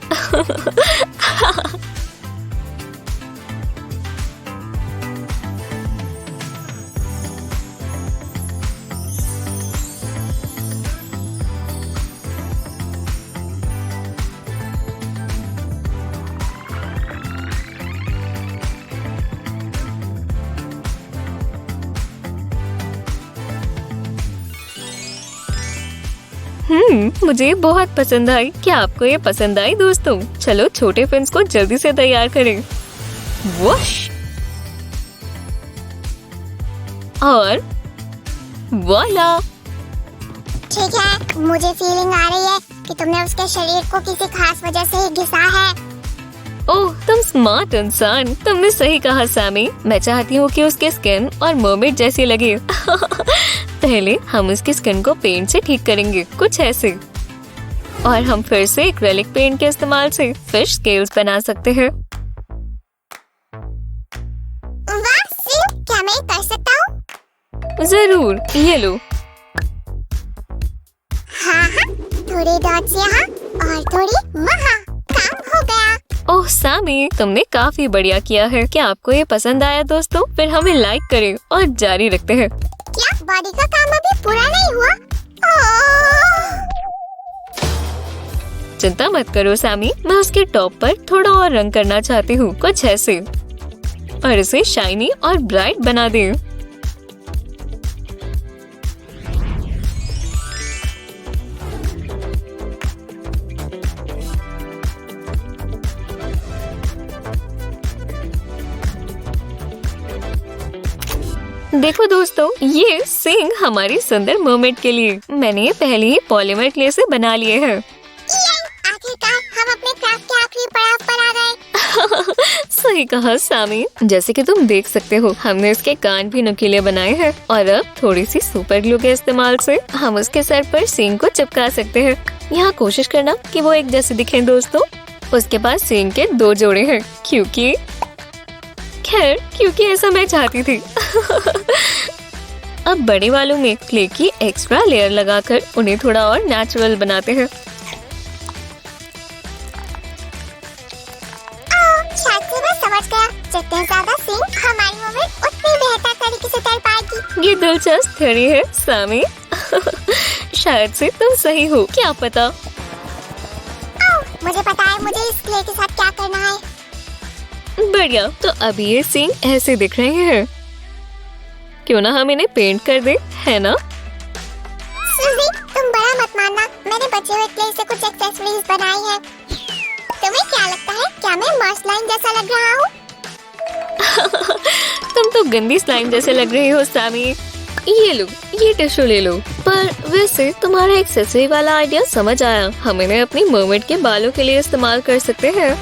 मुझे बहुत पसंद आई। क्या आपको ये पसंद आई दोस्तों? चलो छोटे फिन्स को जल्दी से तैयार करें। वॉश और वॉला। ठीक है, मुझे फीलिंग आ रही है कि तुमने उसके शरीर को किसी खास वजह से ही घिसा है। ओह, तुम स्मार्ट इंसान। तुमने सही कहा सैमी। मैं चाहती हूँ कि उसकी स्किन और मर्मेड जैसी लगे। पहले हम उसकी स्किन को पेंट से ठीक करेंगे, कुछ ऐसे। और हम फिर से एक्रेलिक पेंट के इस्तेमाल से फिश स्केल्स बना सकते हैं। वाह सिम, क्या मैं कर सकता हूँ? जरूर, ये लो। हाँ, थोड़ी डॉट्स यहाँ और थोड़ी वहाँ। काम हो गया। ओह सैमी, तुमने काफी बढ़िया किया है। क्या आपको ये पसंद आया दोस्तों? फिर हमें लाइक करें और जारी रखते हैं। क्या बॉडी का काम अभी पूरा नहीं हुआ? चिंता मत करो सैमी, मैं उसके टॉप पर थोड़ा और रंग करना चाहती हूँ, कुछ ऐसे, और इसे शाइनी और ब्राइट बना दें। देखो दोस्तों, ये सिंग हमारी सुंदर मर्मेड के लिए मैंने ये पहले ही पॉलीमर क्ले से बना लिए हैं। आखिरकार हम अपने क्राफ्ट के आखिरी पड़ाव पर आ गए। सही कहा सामी। जैसे कि तुम देख सकते हो, हमने इसके कान भी नुकीले बनाए हैं और अब थोड़ी सी सुपर ग्लू के इस्तेमाल से हम उसके सर पर सींग को चिपका सकते हैं। यहाँ कोशिश करना कि वो एक जैसे दिखें दोस्तों। उसके पास सींग के 2 जोड़े हैं, क्योंकि ऐसा मैं चाहती थी। अब बड़े वालों में क्ले की एक्स्ट्रा लेयर लगाकर उन्हें थोड़ा और नेचुरल बनाते हैं। शायद से मैं समझ गया, जितने ज्यादा सींग हमारी मोमेंट उतनी बेहतर तरीके से तैर पाएगी। ये दिलचस्प थ्योरी है सामी। शायद से तुम सही हो, क्या पता। मुझे पता है मुझे इस क्ले के साथ क्या करना है। बढ़िया, तो अभी ये सींग ऐसे दिख रहे हैं। क्यों ना हम इन्हें पेंट कर दे, है ना? सूजी, तुम बड़ा मत मानना, मैंने बचे हुए क्ले से कुछ एक्सेसरीज बनाई है। तुम्हें क्या लगता है, क्या मैं मार्श लाइन जैसा लग रहा हूँ? तुम तो गंदी स्लाइम जैसे लग रही हो सामी। ये लो, ये टिश्यू ले लो। पर वैसे तुम्हारा एक्सेसरी वाला आइडिया समझ आया। हम इन्हें अपनी मर्मेड के बालों के लिए इस्तेमाल कर सकते हैं।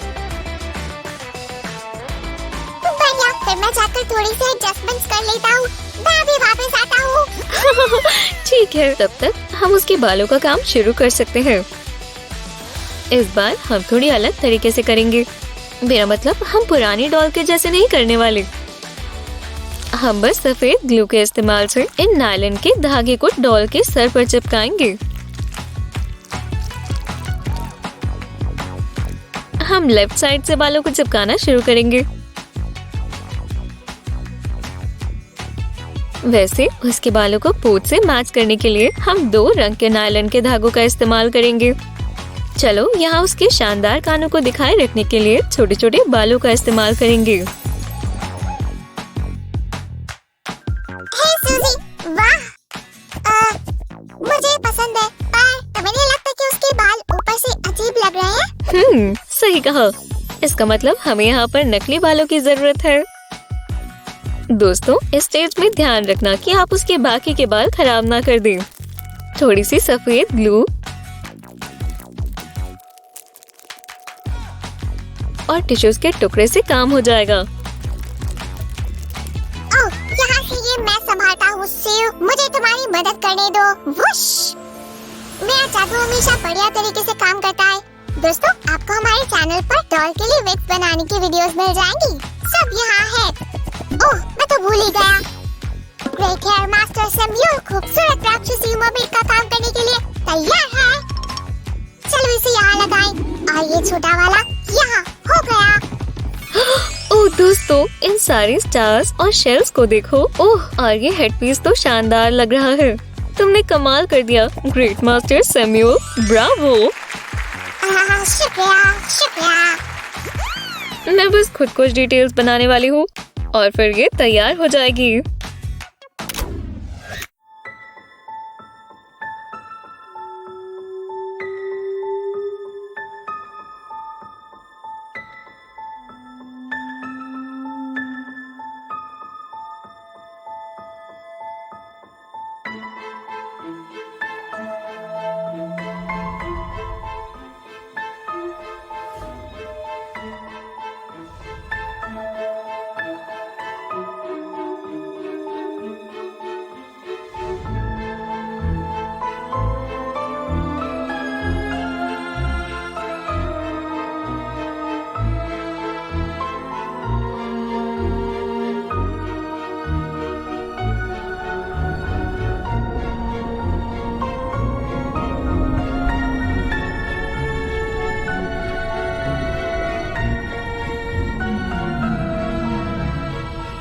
फिर मैं जाकर थोड़ी सी एडजस्टमेंट्स कर लेता हूँ। मैं अभी वापस आता हूँ। ठीक है, तब तक हम उसके बालों का काम शुरू कर सकते हैं। इस बार हम थोड़ी अलग तरीके से करेंगे। मेरा मतलब, हम पुरानी डॉल के जैसे नहीं करने वाले। हम बस सफेद ग्लू के इस्तेमाल से इन नायलॉन के धागे को डॉल के सर पर चिपकाएंगे। हम लेफ्ट साइड से बालों को चिपकाना शुरू करेंगे। वैसे उसके बालों को पोंछ से मैच करने के लिए हम 2 रंग के नायलॉन के धागों का इस्तेमाल करेंगे। चलो यहाँ उसके शानदार कानों को दिखाए रखने के लिए छोटे छोटे बालों का इस्तेमाल करेंगे। हे सूजी, वाह! मुझे पसंद है, पर तुम्हें नहीं लगता कि उसके बाल ऊपर से अजीब लग रहे हैं? सही कहा। इसका मतलब हमें यहाँ पर नकली बालों की जरूरत है। दोस्तों, इस स्टेज में ध्यान रखना कि आप उसके बाकी के बाल खराब ना कर दें। थोड़ी सी सफेद ग्लू और टिश्यूज के टुकड़े से काम हो जाएगा। ओह, यहाँ से ये मैं संभालता हूँ सीव, मुझे तुम्हारी मदद करने दो। वुश! मेरा जादू हमेशा बढ़िया तरीके से काम करता है। दोस्तों, आपको हमारे चैनल पर डॉल के लिए विग्स बनाने की वीडियोस मिल जाएंगी। सब यहाँ है। ओह, मैं तो भूल ही गया। ग्रेट हेयर मास्टर सैम्यूल खूबसूरत राक्षसी मोबिल का काम करने के लिए तैयार है। चलो इसे यहाँ लगाएं और ये छोटा वाला यहाँ हो गया। ओह दोस्तों, इन सारे स्टार्स और शेल्स को देखो। ओह, और ये हेडपीस तो शानदार लग रहा है। तुमने कमाल कर दिया ग्रेट मास्टर सैम्यूल, ब्रावो। शुक्रिया, शुक्रिया। मैं बस खुद कुछ डिटेल्स बनाने वाली हूँ और फिर ये तैयार हो जाएगी।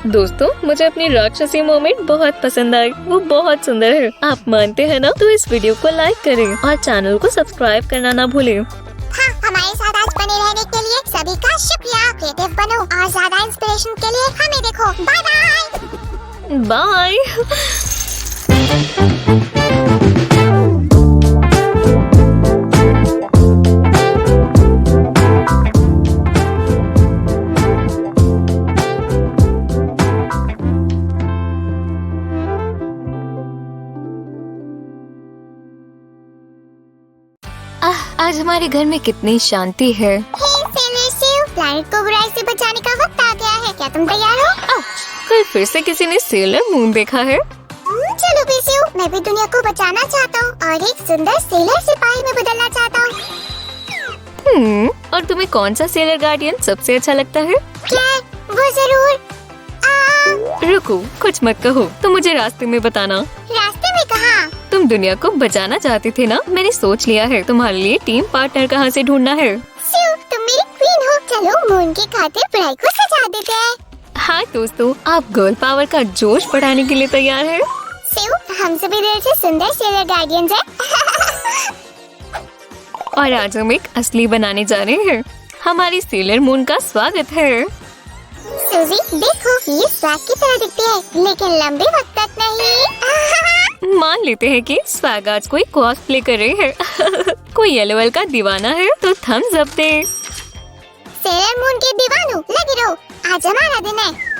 दोस्तों, मुझे अपनी राक्षसी मोमेंट बहुत पसंद आई। वो बहुत सुंदर है। आप मानते हैं ना? तो इस वीडियो को लाइक करें और चैनल को सब्सक्राइब करना ना भूलें। हाँ, हमारे साथ आज बने रहने के लिए सभी का शुक्रिया। क्रिएटिव बनो और ज्यादा इंस्पिरेशन के लिए हमें देखो। Bye bye. बाय। आज हमारे घर में कितनी शांति है। प्लैनेट को बुराई से बचाने का वक्त आ गया है। क्या तुम तैयार हो? कल फिर से किसी ने सेलर मून देखा है। चलो पीसीयू, मैं भी दुनिया को बचाना चाहता हूँ और एक सुंदर सेलर सिपाही में बदलना चाहता हूँ। और तुम्हें कौन सा सेलर गार्डियन सबसे अच्छा लगता है? क्या? वो जरूर। रुको, कुछ मत कहो, तुम मुझे रास्ते में बताना। रास्ते में कहाँ? तुम दुनिया को बचाना चाहते थे ना? मैंने सोच लिया है तुम्हारे लिए टीम पार्टनर कहाँ से ढूंढना है। तुम मेरी क्वीन हो। चलो मून के खातिर बुराई को सजा देते हैं। हाँ दोस्तों, आप गर्ल पावर का जोश बढ़ाने के लिए तैयार है? हम सभी दिल से सुंदर सेलर गार्डियंस हैं। और आज हम एक असली बनाने जा रहे हैं। हमारी सेलर मून का स्वागत है। सूजी, देखो, ये स्वैग की तरह दिखती है, लेकिन लंबे वक्त तक नहीं। मान लेते हैं कि स्वैग आज कोई कॉस्प्ले कर रहे हैं। कोई LOL का दीवाना है तो थम्स अप दे। सेलर मून के दीवानों, लगे रहो, आज हमारा दिन है।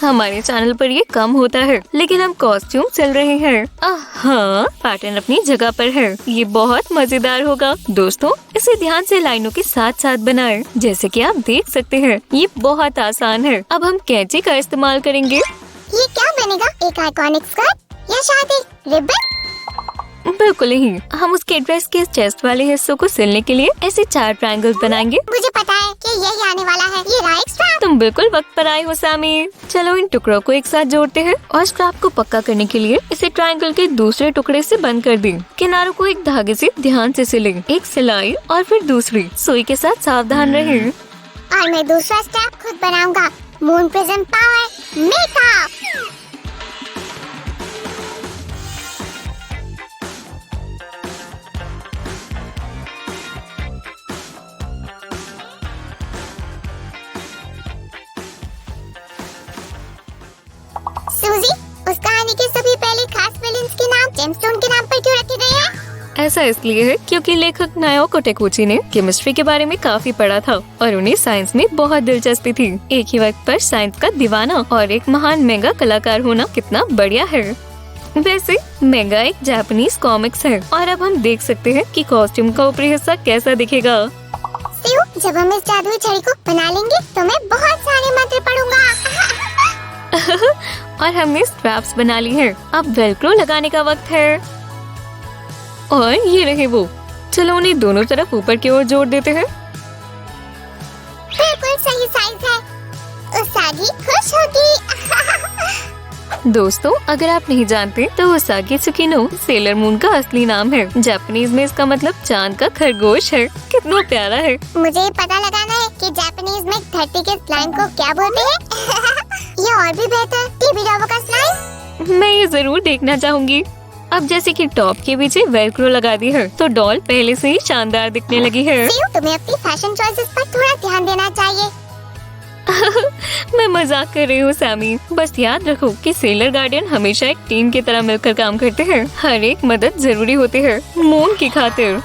हमारे चैनल पर ये कम होता है, लेकिन हम कॉस्ट्यूम चल रहे हैं। हाँ, पैटर्न अपनी जगह पर है। ये बहुत मजेदार होगा। दोस्तों, इसे ध्यान से लाइनों के साथ साथ बनाएं। जैसे कि आप देख सकते हैं, ये बहुत आसान है। अब हम कैंची का इस्तेमाल करेंगे। ये क्या बनेगा? एक आइकॉनिक स्कर्ट या शायद एक रिबन? बिल्कुल नहीं, हम उसके ड्रेस के चेस्ट वाले हिस्सों को सिलने के लिए ऐसे 4 ट्रायंगल्स बनाएंगे। मुझे पता है कि यही आने वाला है। ये रहा एक स्ट्रैप। तुम बिल्कुल वक्त पर आए हो सामी। चलो इन टुकड़ों को एक साथ जोड़ते हैं और स्ट्रैप को पक्का करने के लिए इसे ट्रायंगल के दूसरे टुकड़े से बंद कर दें। किनारों को एक धागे से ध्यान से सिलें। एक सिलाई और फिर दूसरी। सुई के साथ सावधान रहें। और मैं दूसरा स्ट्रैप खुद बनाऊंगा। Moon prism power makeup. सूजी, उस कहानी के सभी पहले खास विलेन्स के नाम जेमस्टोन के नाम पर क्यों रखे गए हैं? ऐसा इसलिए है क्योंकि लेखक नायोको टेकुची ने केमिस्ट्री के बारे में काफी पढ़ा था और उन्हें साइंस में बहुत दिलचस्पी थी। एक ही वक्त पर साइंस का दीवाना और एक महान मेगा कलाकार होना कितना बढ़िया है। वैसे मेगा एक जापानीज कॉमिक्स है और अब हम देख सकते हैं कि कॉस्ट्यूम का ऊपरी हिस्सा कैसा दिखेगा। सिउ, जब हम इस जादुई छड़ी को बना लेंगे तो मैं बहुत सारे मंत्र पढ़ूंगा। और हमने स्ट्रैप्स बना ली है। अब वेलक्रो लगाने का वक्त है। और ये रहे वो। चलो उन्हें दोनों तरफ ऊपर की ओर जोड़ देते हैं। बिल्कुल सही साइज है। उसागी खुश होगी। दोस्तों, अगर आप नहीं जानते तो उसागी त्सुकिनो सेलर मून का असली नाम है। जापानीज में इसका मतलब चांद का खरगोश है। कितना प्यारा है। मुझे ये पता लगाना है कि जापानीज में धरती के स्लाइम को क्या बोलते हैं। ये और भी बेहतर टीवी रोबो का स्लाइम। मैं ये जरूर देखना चाहूंगी। अब जैसे कि टॉप के पीछे वेलक्रो लगा दी है तो डॉल पहले से ही शानदार दिखने लगी है। तुम्हें अपनी फैशन चॉइसेस पर थोड़ा ध्यान देना चाहिए। मैं मजाक कर रही हूँ सैमी। बस याद रखो कि सेलर गार्डियन हमेशा एक टीम की तरह मिलकर काम करते हैं। हर एक मदद जरूरी होती है मून की खातिर।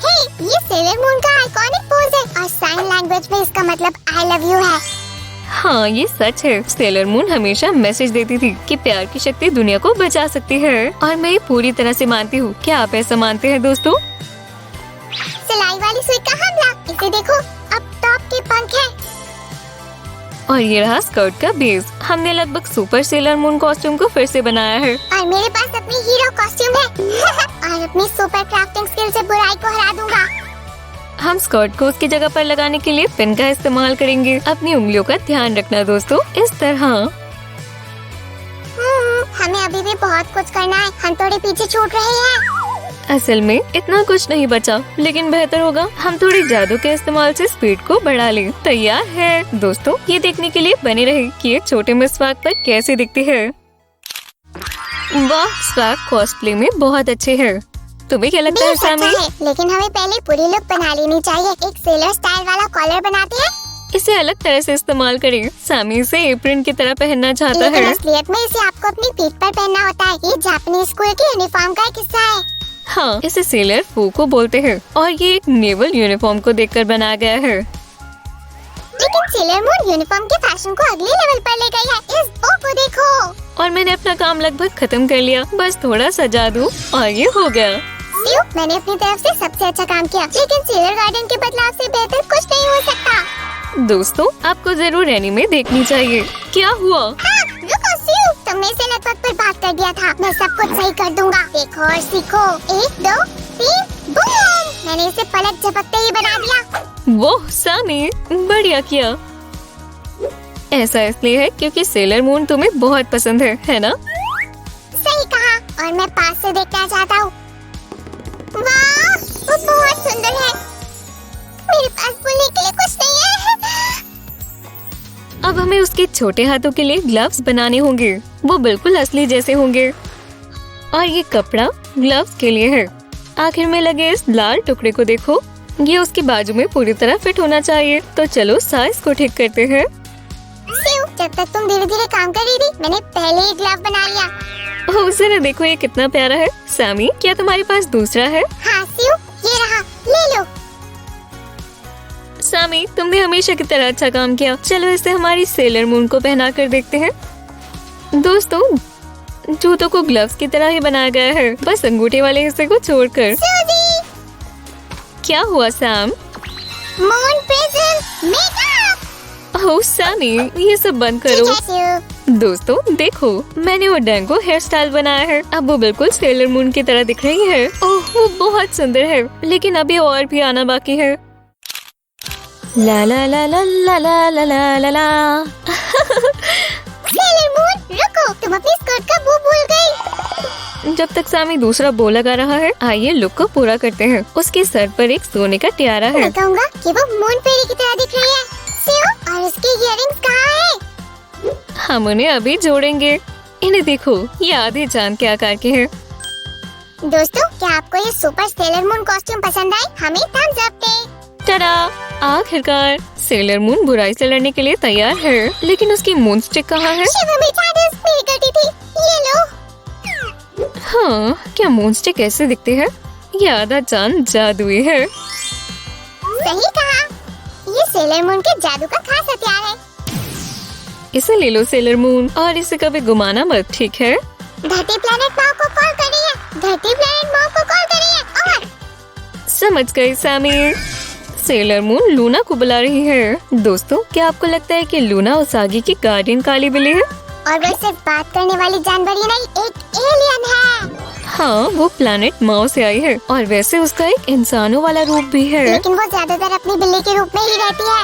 हे, ये सेलर मून का आइकॉनिक पोज है और साइन लैंग्वेज में इसका मतलब आई लव यू है। हाँ, ये सच है। सेलर मून हमेशा मैसेज देती थी कि प्यार की शक्ति दुनिया को बचा सकती है और मैं ये पूरी तरह से मानती हूँ। क्या आप ऐसा मानते हैं दोस्तों? सिलाई वाली सुई का हमला। इसे देखो, अब टॉप के पंख है। और ये रहा स्कर्ट का बेस। हमने लगभग सुपर सेलर मून कॉस्ट्यूम को फिर से बनाया है। और मेरे पास अपनी हीरो कॉस्ट्यूम है। और अपनी सुपर क्राफ्टिंग स्किल से बुराई को हरा दूंगा। हम स्कर्ट को उसकी जगह पर लगाने के लिए पिन का इस्तेमाल करेंगे। अपनी उंगलियों का ध्यान रखना दोस्तों। इस तरह हमें अभी भी बहुत कुछ करना है। हम थोड़े पीछे छूट रहे हैं। असल में इतना कुछ नहीं बचा, लेकिन बेहतर होगा हम थोड़ी जादू के इस्तेमाल से स्पीड को बढ़ा लें। तैयार है दोस्तों? ये देखने के लिए बने रहे कि ये छोटे मिसवाक पर कैसे दिखती है। वाह, स्वाग कॉस्प्ले में बहुत अच्छे है। तुम्हें क्या लगता है सामी? लेकिन हमें पहले पूरी लुक बना लेनी चाहिए। एक सेलर स्टाइल वाला कॉलर बनाते हैं। इसे अलग तरह से इस्तेमाल करें। सामी इसे एप्रन की तरह पहनना चाहता लेकिन है। असलियत में इसे आपको अपनी पीठ पर पहनना होता है। ये जापानीज स्कूल की यूनिफॉर्म का एक हिस्सा है। हाँ, इसे सेलर फू को बोलते हैं और ये एक नेवल यूनिफॉर्म को देखकर बनाया गया है। लेकिन सेलर मून यूनिफॉर्म के फैशन को अगले लेवल पर ले गई है। इस बो को देखो। और मैंने अपना काम लगभग खत्म कर लिया। बस थोड़ा सजा दूं और ये हो गया। मैंने अपनी तरफ से सबसे अच्छा काम किया, लेकिन सेलर गार्डन के बदलाव से बेहतर कुछ नहीं हो सकता। दोस्तों, आपको जरूर एनीमे देखनी चाहिए। क्या हुआ? हाँ, रुको सिउ, तुमने इसे लगभग पर बात कर दिया था। मैं सब कुछ सही कर दूंगा। एक और सीखो। 1 2 3 बूम! मैंने इसे पलक झपकते ही बना दिया। वो सामी, बढ़िया किया। ऐसा इसलिए है क्योंकि सेलर मून तुम्हें बहुत पसंद है ना? सही कहा। और मैं पास से देखना चाहता हूँ। वाह, वो बहुत सुंदर है। मेरे पास बोलने के लिए कुछ नहीं है। अब हमें उसके छोटे हाथों के लिए ग्लव्स बनाने होंगे। वो बिल्कुल असली जैसे होंगे। और ये कपड़ा ग्लव्स के लिए है। आखिर में लगे इस लाल टुकड़े को देखो। ये उसके बाजू में पूरी तरह फिट होना चाहिए। तो चलो साइज को ठीक करते हैं। जब तक तुम धीरे धीरे काम कर रही थी, मैंने पहले ही ग्लव बना लिया। ओह, जरा देखो ये कितना प्यारा है। सामी, क्या तुम्हारे पास दूसरा है? हाँ सिउ, ये रहा, ले लो। सामी, तुमने हमेशा की तरह अच्छा काम किया। चलो इसे हमारी सेलर मून को पहना कर देखते हैं। दोस्तों, जूतों को ग्लव्स की तरह ही बनाया गया है, बस अंगूठे वाले हिस्से को छोड़कर। क्या हुआ Sam? Moon prism makeup. Oh Sammy, ये सब बंद करो। दोस्तों देखो, मैंने वो डेंगो हेयर स्टाइल बनाया है। अब वो बिल्कुल सेलर मून की तरह दिख रही है। ओह, वो बहुत सुंदर है, लेकिन अभी और भी आना बाकी है। ला ला ला ला ला ला ला ला ला ला। सेलर मून रुको, तुम अपनी स्कर्ट का बो भूल गई। जब तक सामी दूसरा बो लगा रहा है, आइए लुक को पूरा करते हैं। उसके सर पर एक सोने का टियारा है। मैं कहूँगा कि वो मून फेरी की तरह दिख रही है। सियो, और उसकी इयररिंग्स कहाँ है? हम उन्हें अभी जोड़ेंगे। इन्हें देखो, ये आधे चांद के आकार के हैं। दोस्तों, क्या आपको ये सुपर सेलर मून कॉस्ट्यूम पसंद आई? हमें थम्स अप दे। टडा! आखिरकार सेलर मून बुराई से लड़ने के लिए तैयार है, लेकिन उसकी मून स्टिक कहाँ है? शिवा बेचारी, मेरी गलती थी। ये लो। हाँ, क्या मून स्टिक ऐसे दिखते हैं? ये आधा चांद जादुई है। सही कहा, ये सेलर मून के जादू का खास हथियार है। इसे ले लो सेलर मून, और इसे कभी घुमाना मत, ठीक है? धरती प्लैनेट माँ को कॉल करिए। धरती प्लैनेट माँ को कॉल करिए। और समझ गई सैमी। सेलर मून लूना को बुला रही है। दोस्तों, क्या आपको लगता है कि लूना उसागी की गार्डियन काली बिल्ली है? और वो सिर्फ बात करने वाली जानवर ही नहीं, एक एलियन है। हाँ, वो प्लैनेट माओ से आई है, और वैसे उसका एक इंसानों वाला रूप भी है। लेकिन वो ज्यादातर अपनी बिल्ली के रूप में ही रहती है।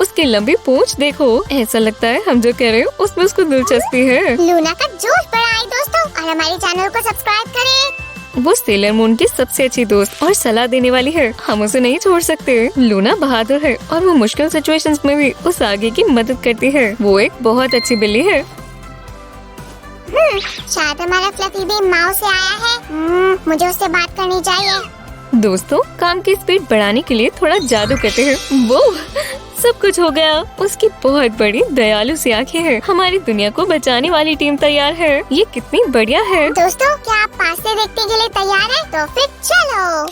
उसकी लंबी पूंछ देखो, ऐसा लगता है हम जो कह रहे हैं उसमें उसको दिलचस्पी है। लूना का जोश बढ़ाएं दोस्तों, और हमारे चैनल को सब्सक्राइब करें। वो सेलर मून की सबसे अच्छी दोस्त और सलाह देने वाली है। हम उसे नहीं छोड़ सकते। लूना बहादुर है, और वो मुश्किल सिचुएशंस में भी उस आगे की मदद करती है। वो एक बहुत अच्छी बिल्ली है। शायद हमारा फ्लफी भी माओ से आया है। मुझे उससे बात करनी चाहिए। दोस्तों, काम की स्पीड बढ़ाने के लिए थोड़ा जादू करते हैं। वो सब कुछ हो गया। उसकी बहुत बड़ी दयालु सी आंखें हैं। हमारी दुनिया को बचाने वाली टीम तैयार है। ये कितनी बढ़िया है। दोस्तों, क्या आप पास से देखने के लिए तैयार हैं? तो फिर चलो।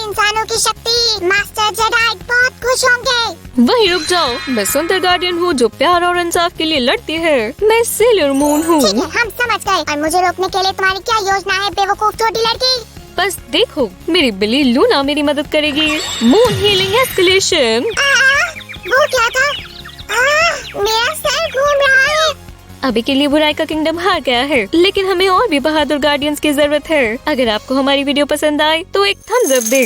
इंसानों की शक्ति, मास्टर जेडाई बहुत खुश होंगे। वहीं रुक जाओ, मैं सुंदर गार्डियन हूँ जो प्यार और इंसाफ के लिए लड़ती है। मैं सेलर मून हूँ। ठीक है, हम समझ गए। और मुझे रोकने के लिए तुम्हारी क्या योजना है, बेवकूफ छोटी लड़की? बस देखो, मेरी बिल्ली लूना मेरी मदद करेगी। Moon healing escalation. वो क्या था? मेरा सर घूम रहा है। अभी के लिए बुराई का किंगडम हार गया है, लेकिन हमें और भी बहादुर गार्डियंस की जरूरत है। अगर आपको हमारी वीडियो पसंद आए तो एक थम्स अप दे।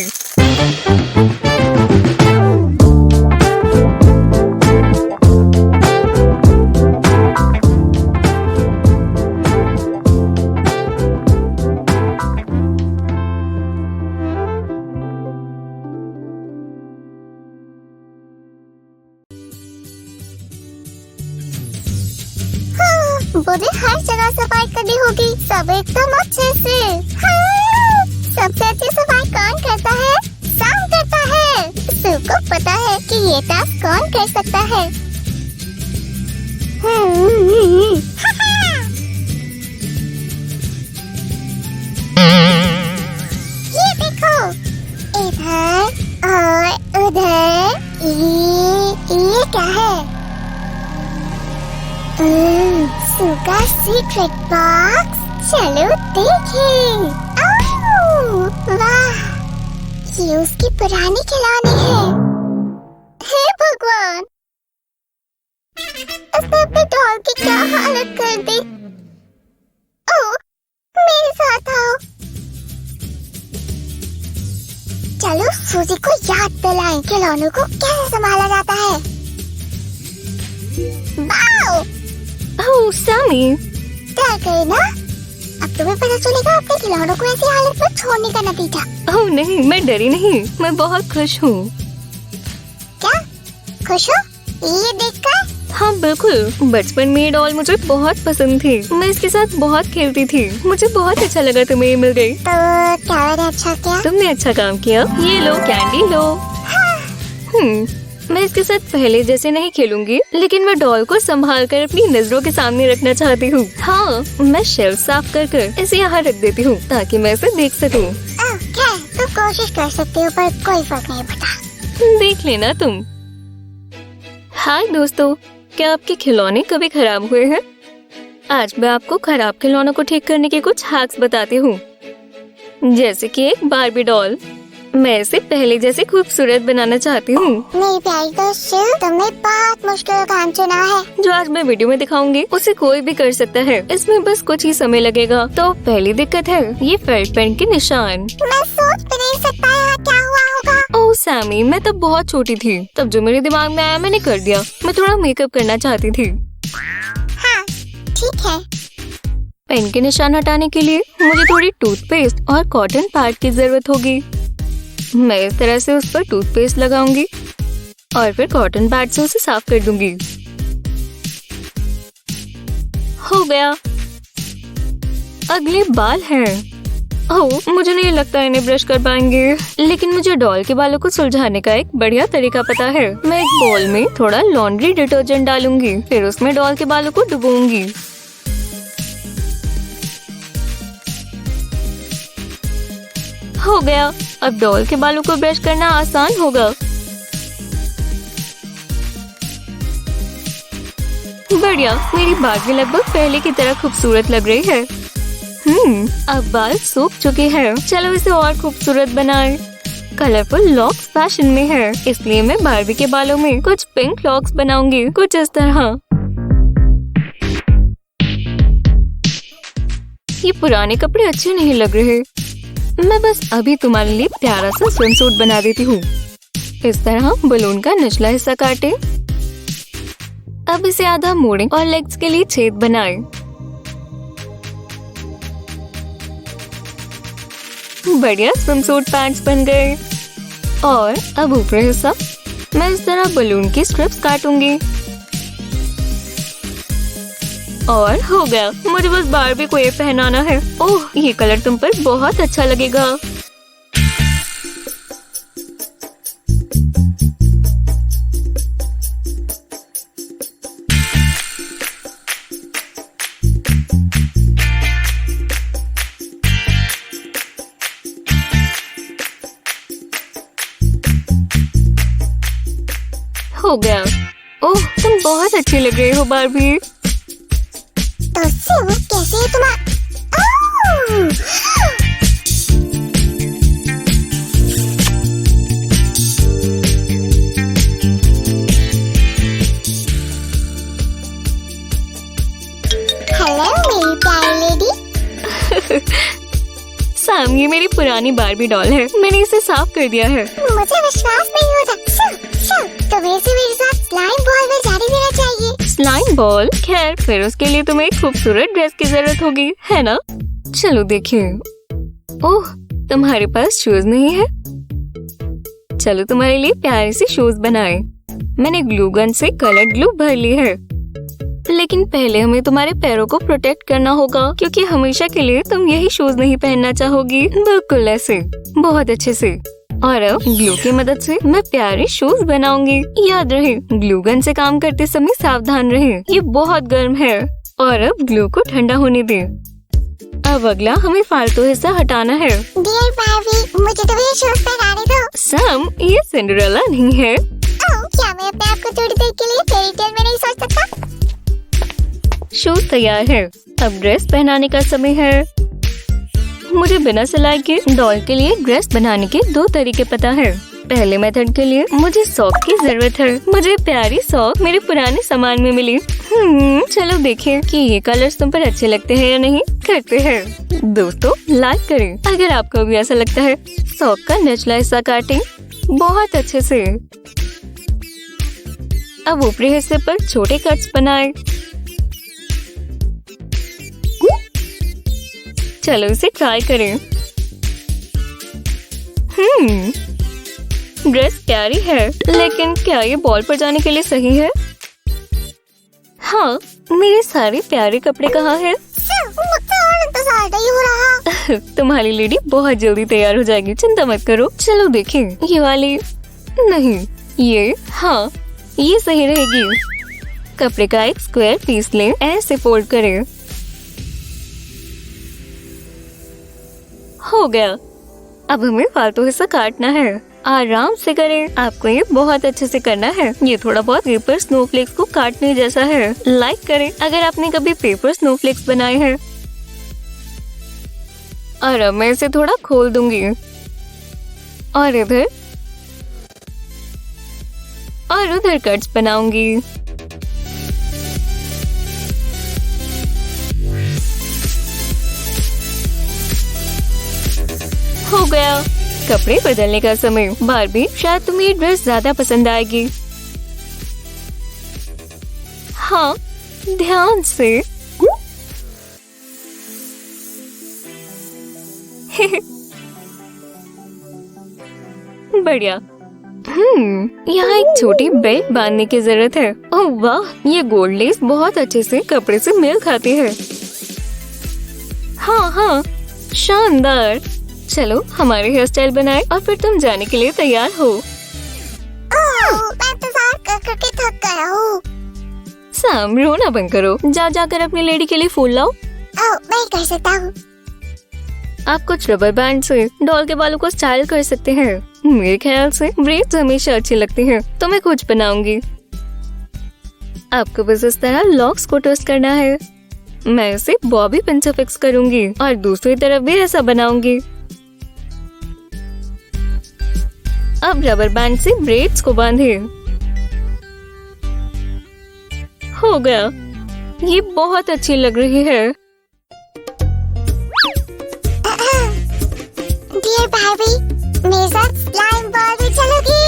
मुझे हर जगह सफाई करनी होगी, सब एकदम अच्छे से। हाँ, सबसे अच्छी सफाई कौन करता है? साम करता है। सबको पता है कि ये टास्क कौन कर सकता है। ये देखो, इधर और उधर। ये क्या है? सुगा सीक्रेट बॉक्स। चलो देखें। वाह, ये उसकी पुरानी खिलौने हैं। हे भगवान, उसने अपने डॉल की क्या हालत कर दी। ओह, मेरे साथ आओ। चलो सूजी को याद दिलाएं खिलौनों को कैसे संभाला जाता है। वाओ! ओह सैमी, डर गई ना? अब तुम्हें पता चलेगा अपने खिलौनों को ऐसी हालत में छोड़ने का नतीजा। ओह नहीं, मैं डरी नहीं, मैं बहुत खुश हूँ। क्या खुश हो ये देखकर? हाँ बिल्कुल, बचपन में ये डॉल मुझे बहुत पसंद थी। मैं इसके साथ बहुत खेलती थी। मुझे बहुत अच्छा लगा तुम्हें ये मिल गई। तो क्या मैंने अच्छा किया? तुमने अच्छा काम किया। ये लो कैंडी लो। मैं इसके साथ पहले जैसे नहीं खेलूंगी, लेकिन मैं डॉल को संभाल कर अपनी नजरों के सामने रखना चाहती हूँ। हाँ, मैं शेल्फ साफ कर इसे यहाँ रख देती हूँ ताकि मैं इसे देख सकूँ। क्या तुम कोशिश कर सकती हो पर कोई फर्क नहीं पड़ता। देख लेना तुम। हाय दोस्तों, क्या आपके खिलौने कभी खराब हुए हैं? आज मैं आपको खराब खिलौनों को ठीक करने के कुछ हैक्स बताती हूँ। जैसे कि एक बारबी डॉल, मैं इसे पहले जैसे खूबसूरत बनाना चाहती हूँ। मेरी प्यारी दोस्त, तुमने बहुत मुश्किल काम चुना है। जो आज मैं वीडियो में दिखाऊंगी उसे कोई भी कर सकता है। इसमें बस कुछ ही समय लगेगा। तो पहली दिक्कत है ये फेल्ट पेन के निशान। मैं सोच भी नहीं सकता यहाँ क्या हुआ होगा। ओह सैमी, मैं तब बहुत छोटी थी। तब जो मेरे दिमाग में आया मैंने कर दिया। मैं थोड़ा मेकअप करना चाहती थी। हाँ ठीक है। पेन के निशान हटाने के लिए मुझे थोड़ी टूथपेस्ट और कॉटन पैड की जरूरत होगी। मैं इस तरह से उस पर टूथपेस्ट लगाऊंगी और फिर कॉटन पैड से उसे साफ कर दूंगी। हो गया। अगले बाल हैं। ओह, मुझे नहीं लगता इन्हें ब्रश कर पाएंगे, लेकिन मुझे डॉल के बालों को सुलझाने का एक बढ़िया तरीका पता है। मैं एक बोल में थोड़ा लॉन्ड्री डिटर्जेंट डालूंगी, फिर उसमें डॉल के बालों को डुबोऊंगी। हो गया। अब डॉल के बालों को ब्रश करना आसान होगा। बढ़िया, मेरी बाल लगभग पहले की तरह खूबसूरत लग रही है। अब बाल सूख चुके हैं। चलो इसे और खूबसूरत बनाएं। कलरफुल लॉक्स फैशन में है, इसलिए मैं बारबी के बालों में कुछ पिंक लॉक्स बनाऊंगी, कुछ इस तरह। ये पुराने कपड़े अच्छे नहीं लग रहे। मैं बस अभी तुम्हारे लिए प्यारा सा स्विमसूट बना देती हूँ। इस तरह बलून का निचला हिस्सा काटे। अब इसे आधा मोड़ें और लेग्स के लिए छेद बनाएं। बढ़िया स्विमसूट पैंट्स बन गए। और अब ऊपरी हिस्सा मैं इस तरह बलून की स्ट्रिप्स काटूंगी। और हो गया। मुझे बस बारबी को ये पहनाना है। ओह, ये कलर तुम पर बहुत अच्छा लगेगा। हो गया। ओह, तुम बहुत अच्छी लग रही हो बारबी। तो कैसे है तुम्हारा? हेलो मेरी प्यारी लेडी। सैम, ये मेरी पुरानी बारबी डॉल है। मैंने इसे साफ कर दिया है। मुझे विश्वास नहीं होता। तुम्हें इसे मेरे साथ स्लाइम बॉल में जाने देना चाहिए। Slime ball? खैर, फिर उसके लिए तुम्हें एक खूबसूरत ड्रेस की जरूरत होगी, है ना? चलो देखिए। ओह, तुम्हारे पास शूज नहीं है? चलो तुम्हारे लिए प्यारे से शूज बनाए। मैंने ग्लू गन से कलर ग्लू भर ली है। लेकिन पहले हमें तुम्हारे पैरों को प्रोटेक्ट करना होगा, क्योंकि हमेशा के लिए तुम यही शूज नहीं पहनना चाहोगी। बिल्कुल ऐसे, बहुत अच्छे से। और अब ग्लू की मदद से मैं प्यारे शूज बनाऊंगी। याद रहे, ग्लू गन से काम करते समय सावधान रहें। ये बहुत गर्म है। और अब ग्लू को ठंडा होने दें। अब अगला हमें फालतू हिस्सा हटाना है। डियर बारबी, मुझे तो ये शूज पहनाने दो। सैम, ये सिंड्रेला नहीं है। क्या मैं अपने आप को थोड़ी देर के लिए फेरी टेल में नहीं सोच सकता? शूज तैयार है। अब ड्रेस पहनाने का समय है। मुझे बिना सिलाई के डॉल के लिए ड्रेस बनाने के 2 तरीके पता है। पहले मेथड के लिए मुझे सॉक की जरूरत है। मुझे प्यारी सॉक मेरे पुराने सामान में मिली। चलो देखें कि ये कलर्स तुम पर अच्छे लगते हैं या नहीं। करते हैं। दोस्तों, लाइक करें अगर आपको भी ऐसा लगता है। सॉक का निचला हिस्सा काटें बहुत अच्छे से। अब ऊपरी हिस्से पर छोटे कट्स बनाएं। चलो इसे ट्राई करें। ड्रेस प्यारी है, लेकिन क्या ये बॉल पर जाने के लिए सही है? हाँ, मेरे सारे प्यारे कपड़े कहाँ हैं? नहीं हो रहा। तुम्हारी लेडी बहुत जल्दी तैयार हो जाएगी, चिंता मत करो। चलो देखें, ये वाली नहीं, ये हाँ, ये सही रहेगी। कपड़े का एक स्क्वायर पीस लें, ऐसे फोल्ड करें। हो गया। अब हमें फालतू हिस्सा काटना है। आराम से करें, आपको ये बहुत अच्छे से करना है। ये थोड़ा बहुत पेपर स्नोफ्लेक्स को काटने जैसा है। लाइक करें अगर आपने कभी पेपर स्नोफ्लेक्स बनाए हैं। और अब मैं इसे थोड़ा खोल दूंगी और इधर और उधर कट्स बनाऊंगी। हो गया। कपड़े बदलने का समय। बारबी, शायद तुम्हें ये ड्रेस ज्यादा पसंद आएगी। हाँ, ध्यान से। बढ़िया। यहाँ एक छोटी बेल्ट बांधने की जरूरत है। ओह वाह, ये गोल्ड लेस बहुत अच्छे से कपड़े से मेल खाती है। हाँ हाँ, शानदार। चलो हमारे हेयर स्टाइल बनाए और फिर तुम जाने के लिए तैयार हो। मैं इंतजार करके थक गया हूँ। सैम, रोना बंद करो। जाकर अपनी लेडी के लिए फूल लाओ। मैं कर सकता हूँ। आप कुछ रबर बैंड से डॉल के बालों को स्टाइल कर सकते हैं। मेरे ख्याल से ब्रेड्स हमेशा अच्छी लगती हैं, तो मैं कुछ बनाऊंगी। आपको बस इस तरह लॉक्स को ट्विस्ट करना है। मैं इसे बॉबी पिन से फिक्स करूंगी और दूसरी तरफ भी ऐसा बनाऊंगी। अब रबर बैंड से ब्रेड्स को बांधे। हो गया। ये बहुत अच्छी लग रही है। डियर बारबी, मेरे साथ स्लाइम बॉल भी चलोगी?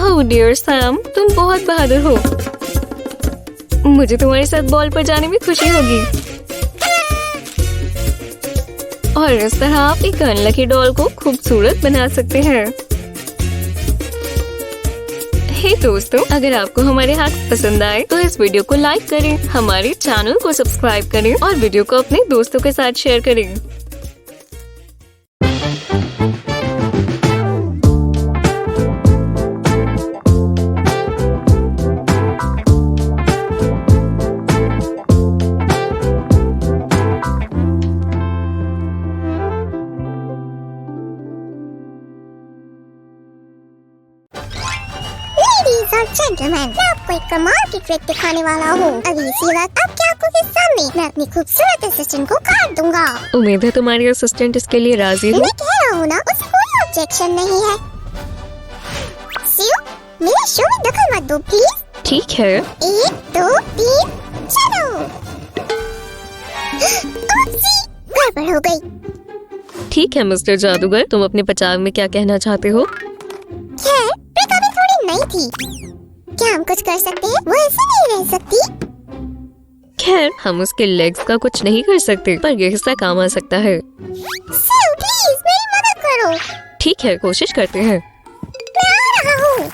ओह डियर सैम, तुम बहुत बहादुर हो। मुझे तुम्हारे साथ बॉल पर जाने में खुशी होगी। और इस तरह आप एक अनलकी डॉल को खूबसूरत बना सकते हैं। हे दोस्तों, अगर आपको हमारे हाथ पसंद आए तो इस वीडियो को लाइक करें, हमारे चैनल को सब्सक्राइब करें और वीडियो को अपने दोस्तों के साथ शेयर करें। जेंटलमैन, मैं आपको एक कमाल की ट्रिक दिखाने वाला हूँ। अभी इसी वक्त आपकी आंखों के सामने मैं अपनी खूबसूरत असिस्टेंट को काट दूंगा। उम्मीद है तुम्हारी असिस्टेंट इसके लिए राजी है। मैं कह रहा हूँ ना, उसे कोई ऑब्जेक्शन नहीं है। सियो, मेरे शो में दखल मत दो प्लीज। ठीक है। 1 2 3 चलो। गड़बड़ हो गई। ठीक है मिस्टर जादूगर, तुम अपने बचाव में क्या कहना चाहते हो? खैर, ट्रिक अभी थोड़ी नई थी। क्या हम कुछ कर सकते हैं? वो ऐसे नहीं रह सकती। खैर, हम उसके लेग्स का कुछ नहीं कर सकते, पर ये हिस्सा काम आ सकता है। सियो, प्लीज मेरी मदद करो। ठीक है, कोशिश करते हैं। मैं आ रहा हूँ।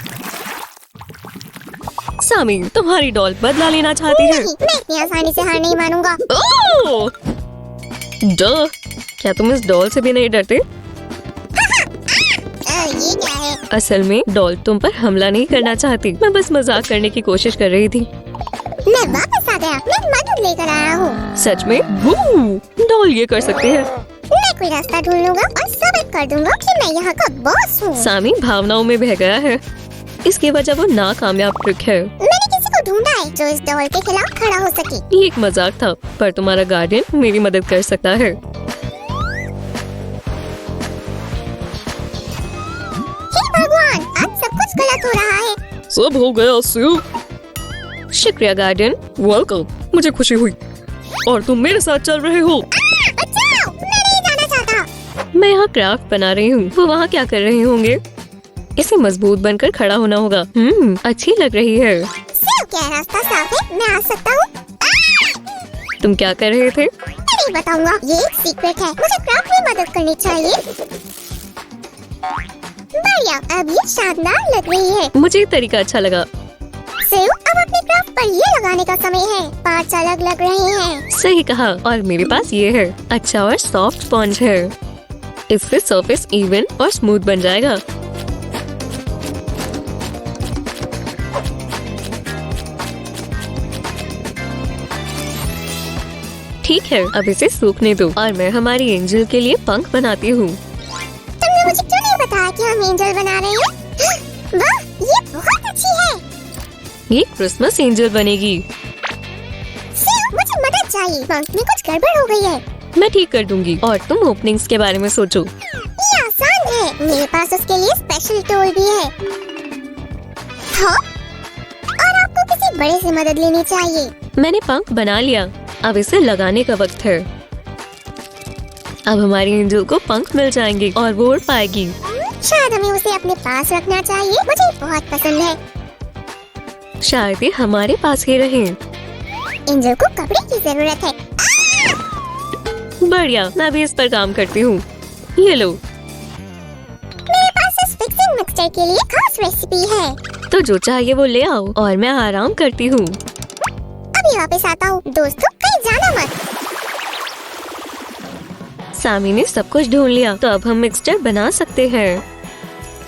सामी, तुम्हारी डॉल बदला लेना चाहती है? नहीं, मैं इतनी आसानी से हार नहीं मानूंगा। ओह! डर! क्या तुम इस डॉल से भी नहीं डरते? ये क्या है? असल में डॉल तुम पर हमला नहीं करना चाहती, मैं बस मजाक करने की कोशिश कर रही थी। मैं वापस आ गया, मैं मदद लेकर आया हूँ। सच में? डॉल ये कर सकती है। मैं कोई रास्ता ढूंढ लूंगा और साबित कर दूंगा कि मैं यहाँ का बॉस हूँ। सामी भावनाओं में बह गया है। इसकी वजह वो नाकामयाब ट्रिक है। मैंने किसी को ढूंढा है जो इस डॉल के खिलाफ खड़ा हो सके। ये एक मजाक था, पर तुम्हारा गार्डियन मेरी मदद कर सकता है। भगवान, आज सब कुछ गलत हो रहा है। सब हो गया सियो। शुक्रिया गार्डियन। वेलकम, मुझे खुशी हुई। और तुम मेरे साथ चल रहे हो। बचाओ, मैं नहीं जाना चाहता। मैं यहाँ क्राफ्ट बना रही हूँ, वो वहाँ क्या कर रहे होंगे? इसे मजबूत बनकर खड़ा होना होगा। अच्छी लग रही है। सियो, क्या रास्ता साफ है? मैं आ सकता हूँ? तुम क्या कर रहे थे? मेरी नहीं बताऊंगा, ये एक सीक्रेट है। मुझे क्राफ्ट में मदद करनी चाहिए। बढ़िया, अब ये शानदार लग रही है। मुझे ये तरीका अच्छा लगा। सेव, अब अपने क्राफ्ट पर ये लगाने का समय है। पार्ट्स अलग लग रहे हैं। सही कहा। और मेरे पास ये है, अच्छा और सॉफ्ट स्पंज है। इससे सरफेस इवन और स्मूथ बन जाएगा। ठीक है, अब इसे सूखने दो और मैं हमारी एंजल के लिए पंख बनाती हूँ। तुमने मुझे क्यों नहीं बताया कि हम एंजल बना रहे हैं? वाह, ये बहुत अच्छी है। ये क्रिसमस एंजल बनेगी। सेव, मुझे मदद चाहिए। पंख में कुछ गड़बड़ हो गई है। मैं ठीक कर दूंगी और तुम ओपनिंग्स के बारे में सोचो। ये आसान है, मेरे पास उसके लिए स्पेशल टूल भी है। हाँ? और आपको किसी बड़े से मदद लेनी चाहिए। मैंने पंख बना लिया, अब इसे लगाने का वक्त है। अब हमारी एंजल को पंख मिल जाएंगे और वो उड़ पाएगी। शायद हमें उसे अपने पास रखना चाहिए, मुझे बहुत पसंद है। शायद ये हमारे पास ही रहे। एंजल को कपड़े की जरूरत है। बढ़िया, मैं भी इस पर काम करती हूँ। ये लो। मेरे पास इस फिक्सिंग मिक्सचर के लिए खास रेसिपी है। तो जो चाहिए वो ले आओ और मैं आराम करती हूँ। अभी वापस आता हूँ। दोस्तों, कहीं जाना मत। सामी ने सब कुछ ढूंढ लिया, तो अब हम मिक्सचर बना सकते हैं।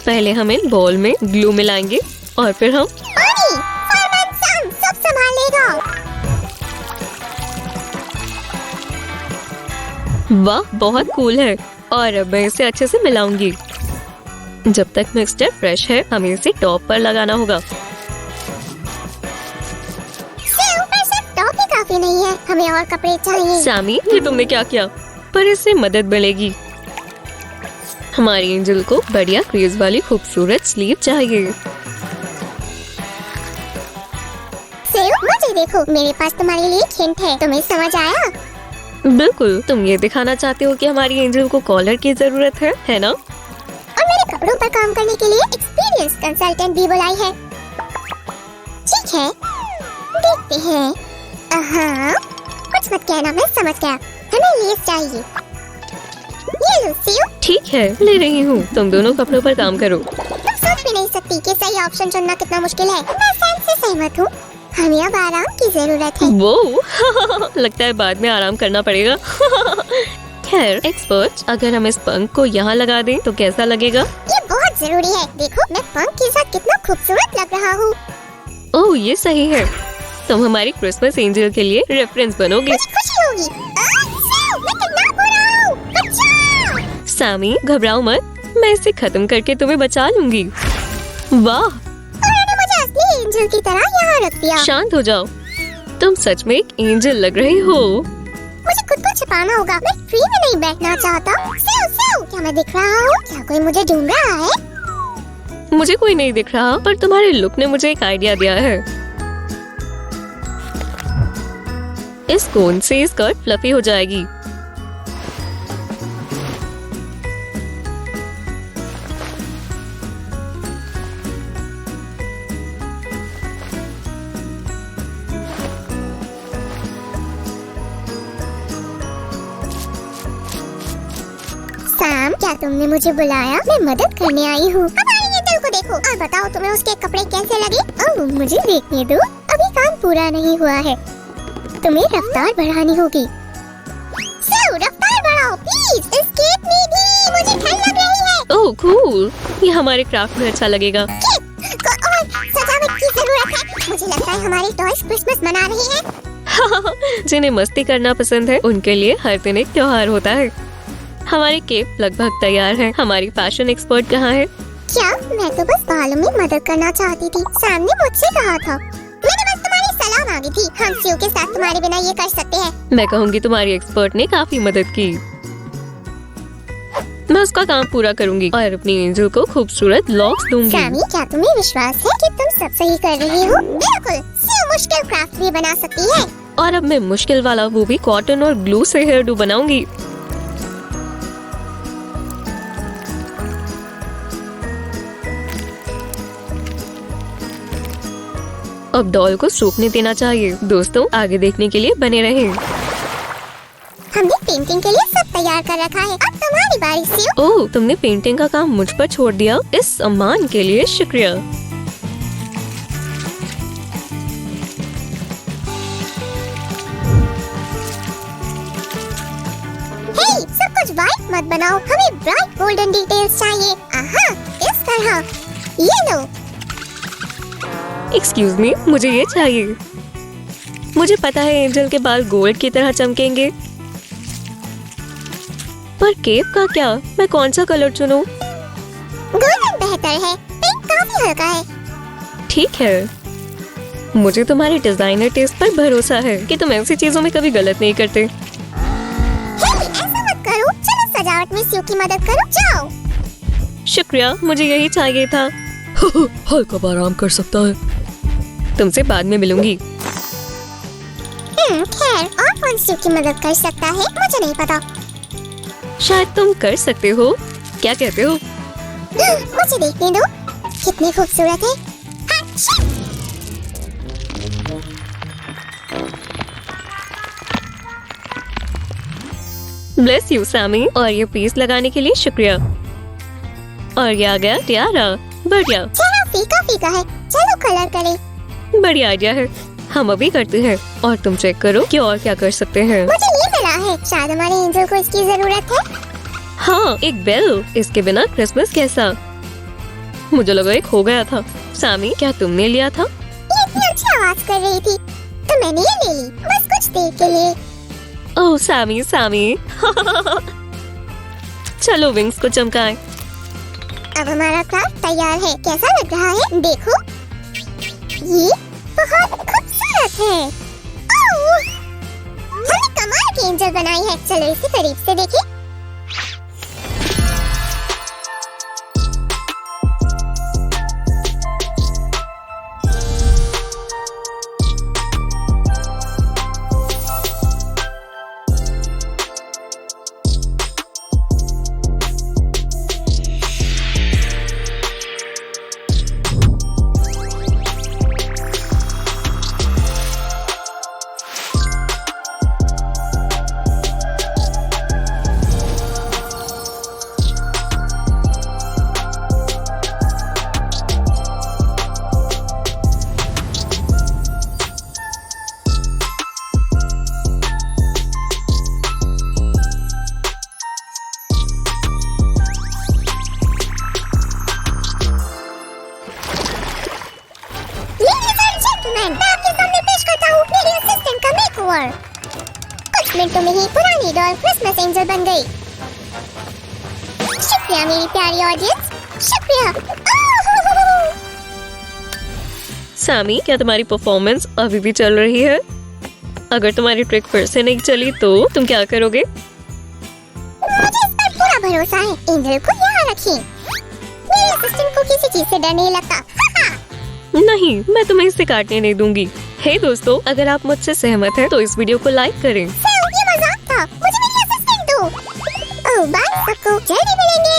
पहले हम इन बॉल में ग्लू मिलाएंगे और फिर हम पानी, फायरमैन सैम सब संभालेगा। वाह, बहुत कूल है। और अब मैं इसे अच्छे से मिलाऊंगी। जब तक मिक्सचर फ्रेश है, हमें इसे टॉप पर लगाना होगा। काफी नहीं है, हमें और कपड़े चाहिए। सामी, ये तुमने क्या किया? पर इससे मदद मिलेगी। हमारी एंजल को बढ़िया क्रेज वाली खूबसूरत स्लीव चाहिए। सेव, मुझे देखो, मेरे पास तुम्हारे लिए एक हिंट है। तुम्हें समझ आया? बिल्कुल, तुम ये दिखाना चाहते हो कि हमारी एंजल को कॉलर की जरूरत है ना? और मेरे कपड़ों पर काम करने के लिए एक्सपीरियंस कंसल्टेंट भी बुलाई है। ठीक है, देखते हैं। हाँ, कुछ मत कहना, मैं समझ गया। हमें लेस चाहिए। ये लो सेव। ठीक है, ले रही हूँ। तुम दोनों कपड़ों पर काम करो। तुम सोच भी नहीं सकती कि सही ऑप्शन चुनना कितना मुश्किल है। मैं सैम से सहमत हूँ। हमें अब आराम की जरूरत है। वो लगता है बाद में आराम करना पड़ेगा। खैर एक्सपर्ट, अगर हम इस पंख को यहाँ लगा दें तो कैसा लगेगा? ये बहुत जरूरी है। देखो, मैं पंख के साथ कितना खूबसूरत लग रहा हूँ। ओह, ये सही है। तुम हमारी क्रिसमस एंजल के लिए रेफरेंस बनोगे। मुझे खुशी होगी। सेव, मैं किडनैप हो रहा हूँ। बचाओ। सामी, घबराओ मत, मैं इसे खत्म करके तुम्हें बचा लूंगी। वाह, उन्होंने मुझे असली एंजल की तरह यहाँ रख दिया। शांत हो जाओ। तुम सच में एक एंजल लग रही हो। मुझे खुद को छिपाना होगा। मैं ट्री में नहीं बैठना चाहता। सेव, सेव, क्या मैं दिख रहा हूँ? क्या कोई मुझे ढूंढ रहा है? मुझे कोई नहीं दिख रहा, पर तुम्हारे लुक ने मुझे एक आइडिया दिया है। इस कोन से स्कर्ट फ्लफी हो जाएगी। सैम, क्या तुमने मुझे बुलाया? मैं मदद करने आई हूँ। हमारी एंजल को देखो और बताओ तुम्हें उसके कपड़े कैसे लगे? ओह, मुझे देखने दो, अभी काम पूरा नहीं हुआ है। तुम्हें रफ्तार बढ़ानी होगी। सेव, रफ्तार बढ़ाओ प्लीज। एस्केप मी भी, मुझे ठंड लग रही है। ओह कूल, ये हमारे क्राफ्ट में अच्छा लगेगा। और सजावट की जरूरत है। मुझे लगता है हमारे टॉयज क्रिसमस मना रहे हैं। जिन्हें मस्ती करना पसंद है, उनके लिए हर दिन एक त्योहार होता है। हमारी केप लगभग तैयार है। हमारी फैशन एक्सपर्ट कहाँ है? क्या? मैं तो बस बालों में मदद करना चाहती थी। सैम ने मुझसे कहा था। मैंने बस तुम्हारी सलाह मांगी थी। हम सीओ के साथ तुम्हारे बिना ये कर सकते हैं। मैं कहूँगी तुम्हारी एक्सपर्ट ने काफी मदद की। मैं उसका काम पूरा करूँगी और अपनी एंजल को खूबसूरत लॉक्स दूंगी। सैमी, क्या तुम्हें विश्वास है कि तुम सब सही कर रही हो? बिल्कुल, सीओ मुश्किल क्राफ्ट भी बना सकती है। और अब मैं मुश्किल वाला वो भी कॉटन और ग्लू से हेयर डू बनाऊंगी। अब डॉल को सूखने देना चाहिए। दोस्तों, आगे देखने के लिए बने रहें। हमने पेंटिंग के लिए सब तैयार कर रखा है। अब तुम्हारी बारी सियो। ओह, तुमने पेंटिंग का काम मुझ पर छोड़ दिया। इस सम्मान के लिए शुक्रिया। हे, सब कुछ व्हाइट मत बनाओ, हमें ब्राइट गोल्डन डिटेल्स चाहिए। आहा, इस तरह। ये लो। एक्सक्यूज मी, मुझे ये चाहिए। मुझे पता है एंजल के बाल गोल्ड की तरह चमकेंगे, पर केप का क्या? मैं कौन सा कलर चुनूं? गोल्डन बेहतर है, पिंक काफी हल्का है। ठीक है, मुझे तुम्हारे डिजाइनर टेस्ट पर भरोसा है कि तुम ऐसी चीजों में कभी गलत नहीं करते। हे, ऐसा मत करो, चलो सजावट में सियो की मदद करो, जाओ। शुक्रिया, मुझे यही चाहिए था। हल्का आराम कर सकता है। तुमसे बाद में मिलूंगी। खैर, और कौन सियो की मदद कर सकता है, मुझे नहीं पता। शायद तुम कर सकते हो। क्या कहते हो? मुझे देखने दो, कितनी खूबसूरत है। अच्छा। ब्लेस यू सैमी, और ये पीस लगाने के लिए शुक्रिया। और ये आ गया टियारा। बढ़िया। चलो फीका फीका है, चलो कलर करें। बढ़िया आइडिया है, हम अभी करते हैं। और तुम चेक करो कि और क्या कर सकते हैं। मुझे ये मिला है, शायद हमारे एंजल को इसकी जरूरत है। हाँ, एक बेल। इसके बिना क्रिसमस कैसा? मुझे लगा एक खो गया था। सैमी, क्या तुमने लिया था? ये इतनी अच्छी आवाज कर रही थी, तो मैंने ये ले ली, बस कुछ देर के लिए। ओह सैमी, सैमी। चलो विंग्स को चमकाएं। अब हमारा क्राफ्ट तैयार है, कैसा लग रहा है? देखो, ये बहुत खूबसूरत है। ओह, हमने कमाल की एंजल बनाई है। चलो इसे करीब से देखें। मैं आपके सामने पेश करता हूँ मेरी असिस्टेंट का मेकओवर। कुछ मिनटों में ही पुरानी डॉल क्रिसमस एंजल बन गई। शुक्रिया मेरी प्यारी ऑडियंस, शुक्रिया। सैमी, क्या तुम्हारी परफॉर्मेंस अभी भी चल रही है? अगर तुम्हारी ट्रिक फिर से नहीं चली तो तुम क्या करोगे? मुझे इस पर पूरा भरोसा है। एंजल को यहाँ रखिए। मेरे असिस्टेंट को किसी चीज से डर नहीं लगता। नहीं, मैं तुम्हें इसे काटने नहीं दूंगी। हे दोस्तों, अगर आप मुझसे सहमत हैं तो इस वीडियो को लाइक करें। ये मजाक था, मुझे मेरी असिस्टेंट दो। ओह बाय सबको, जल्दी मिलेंगे।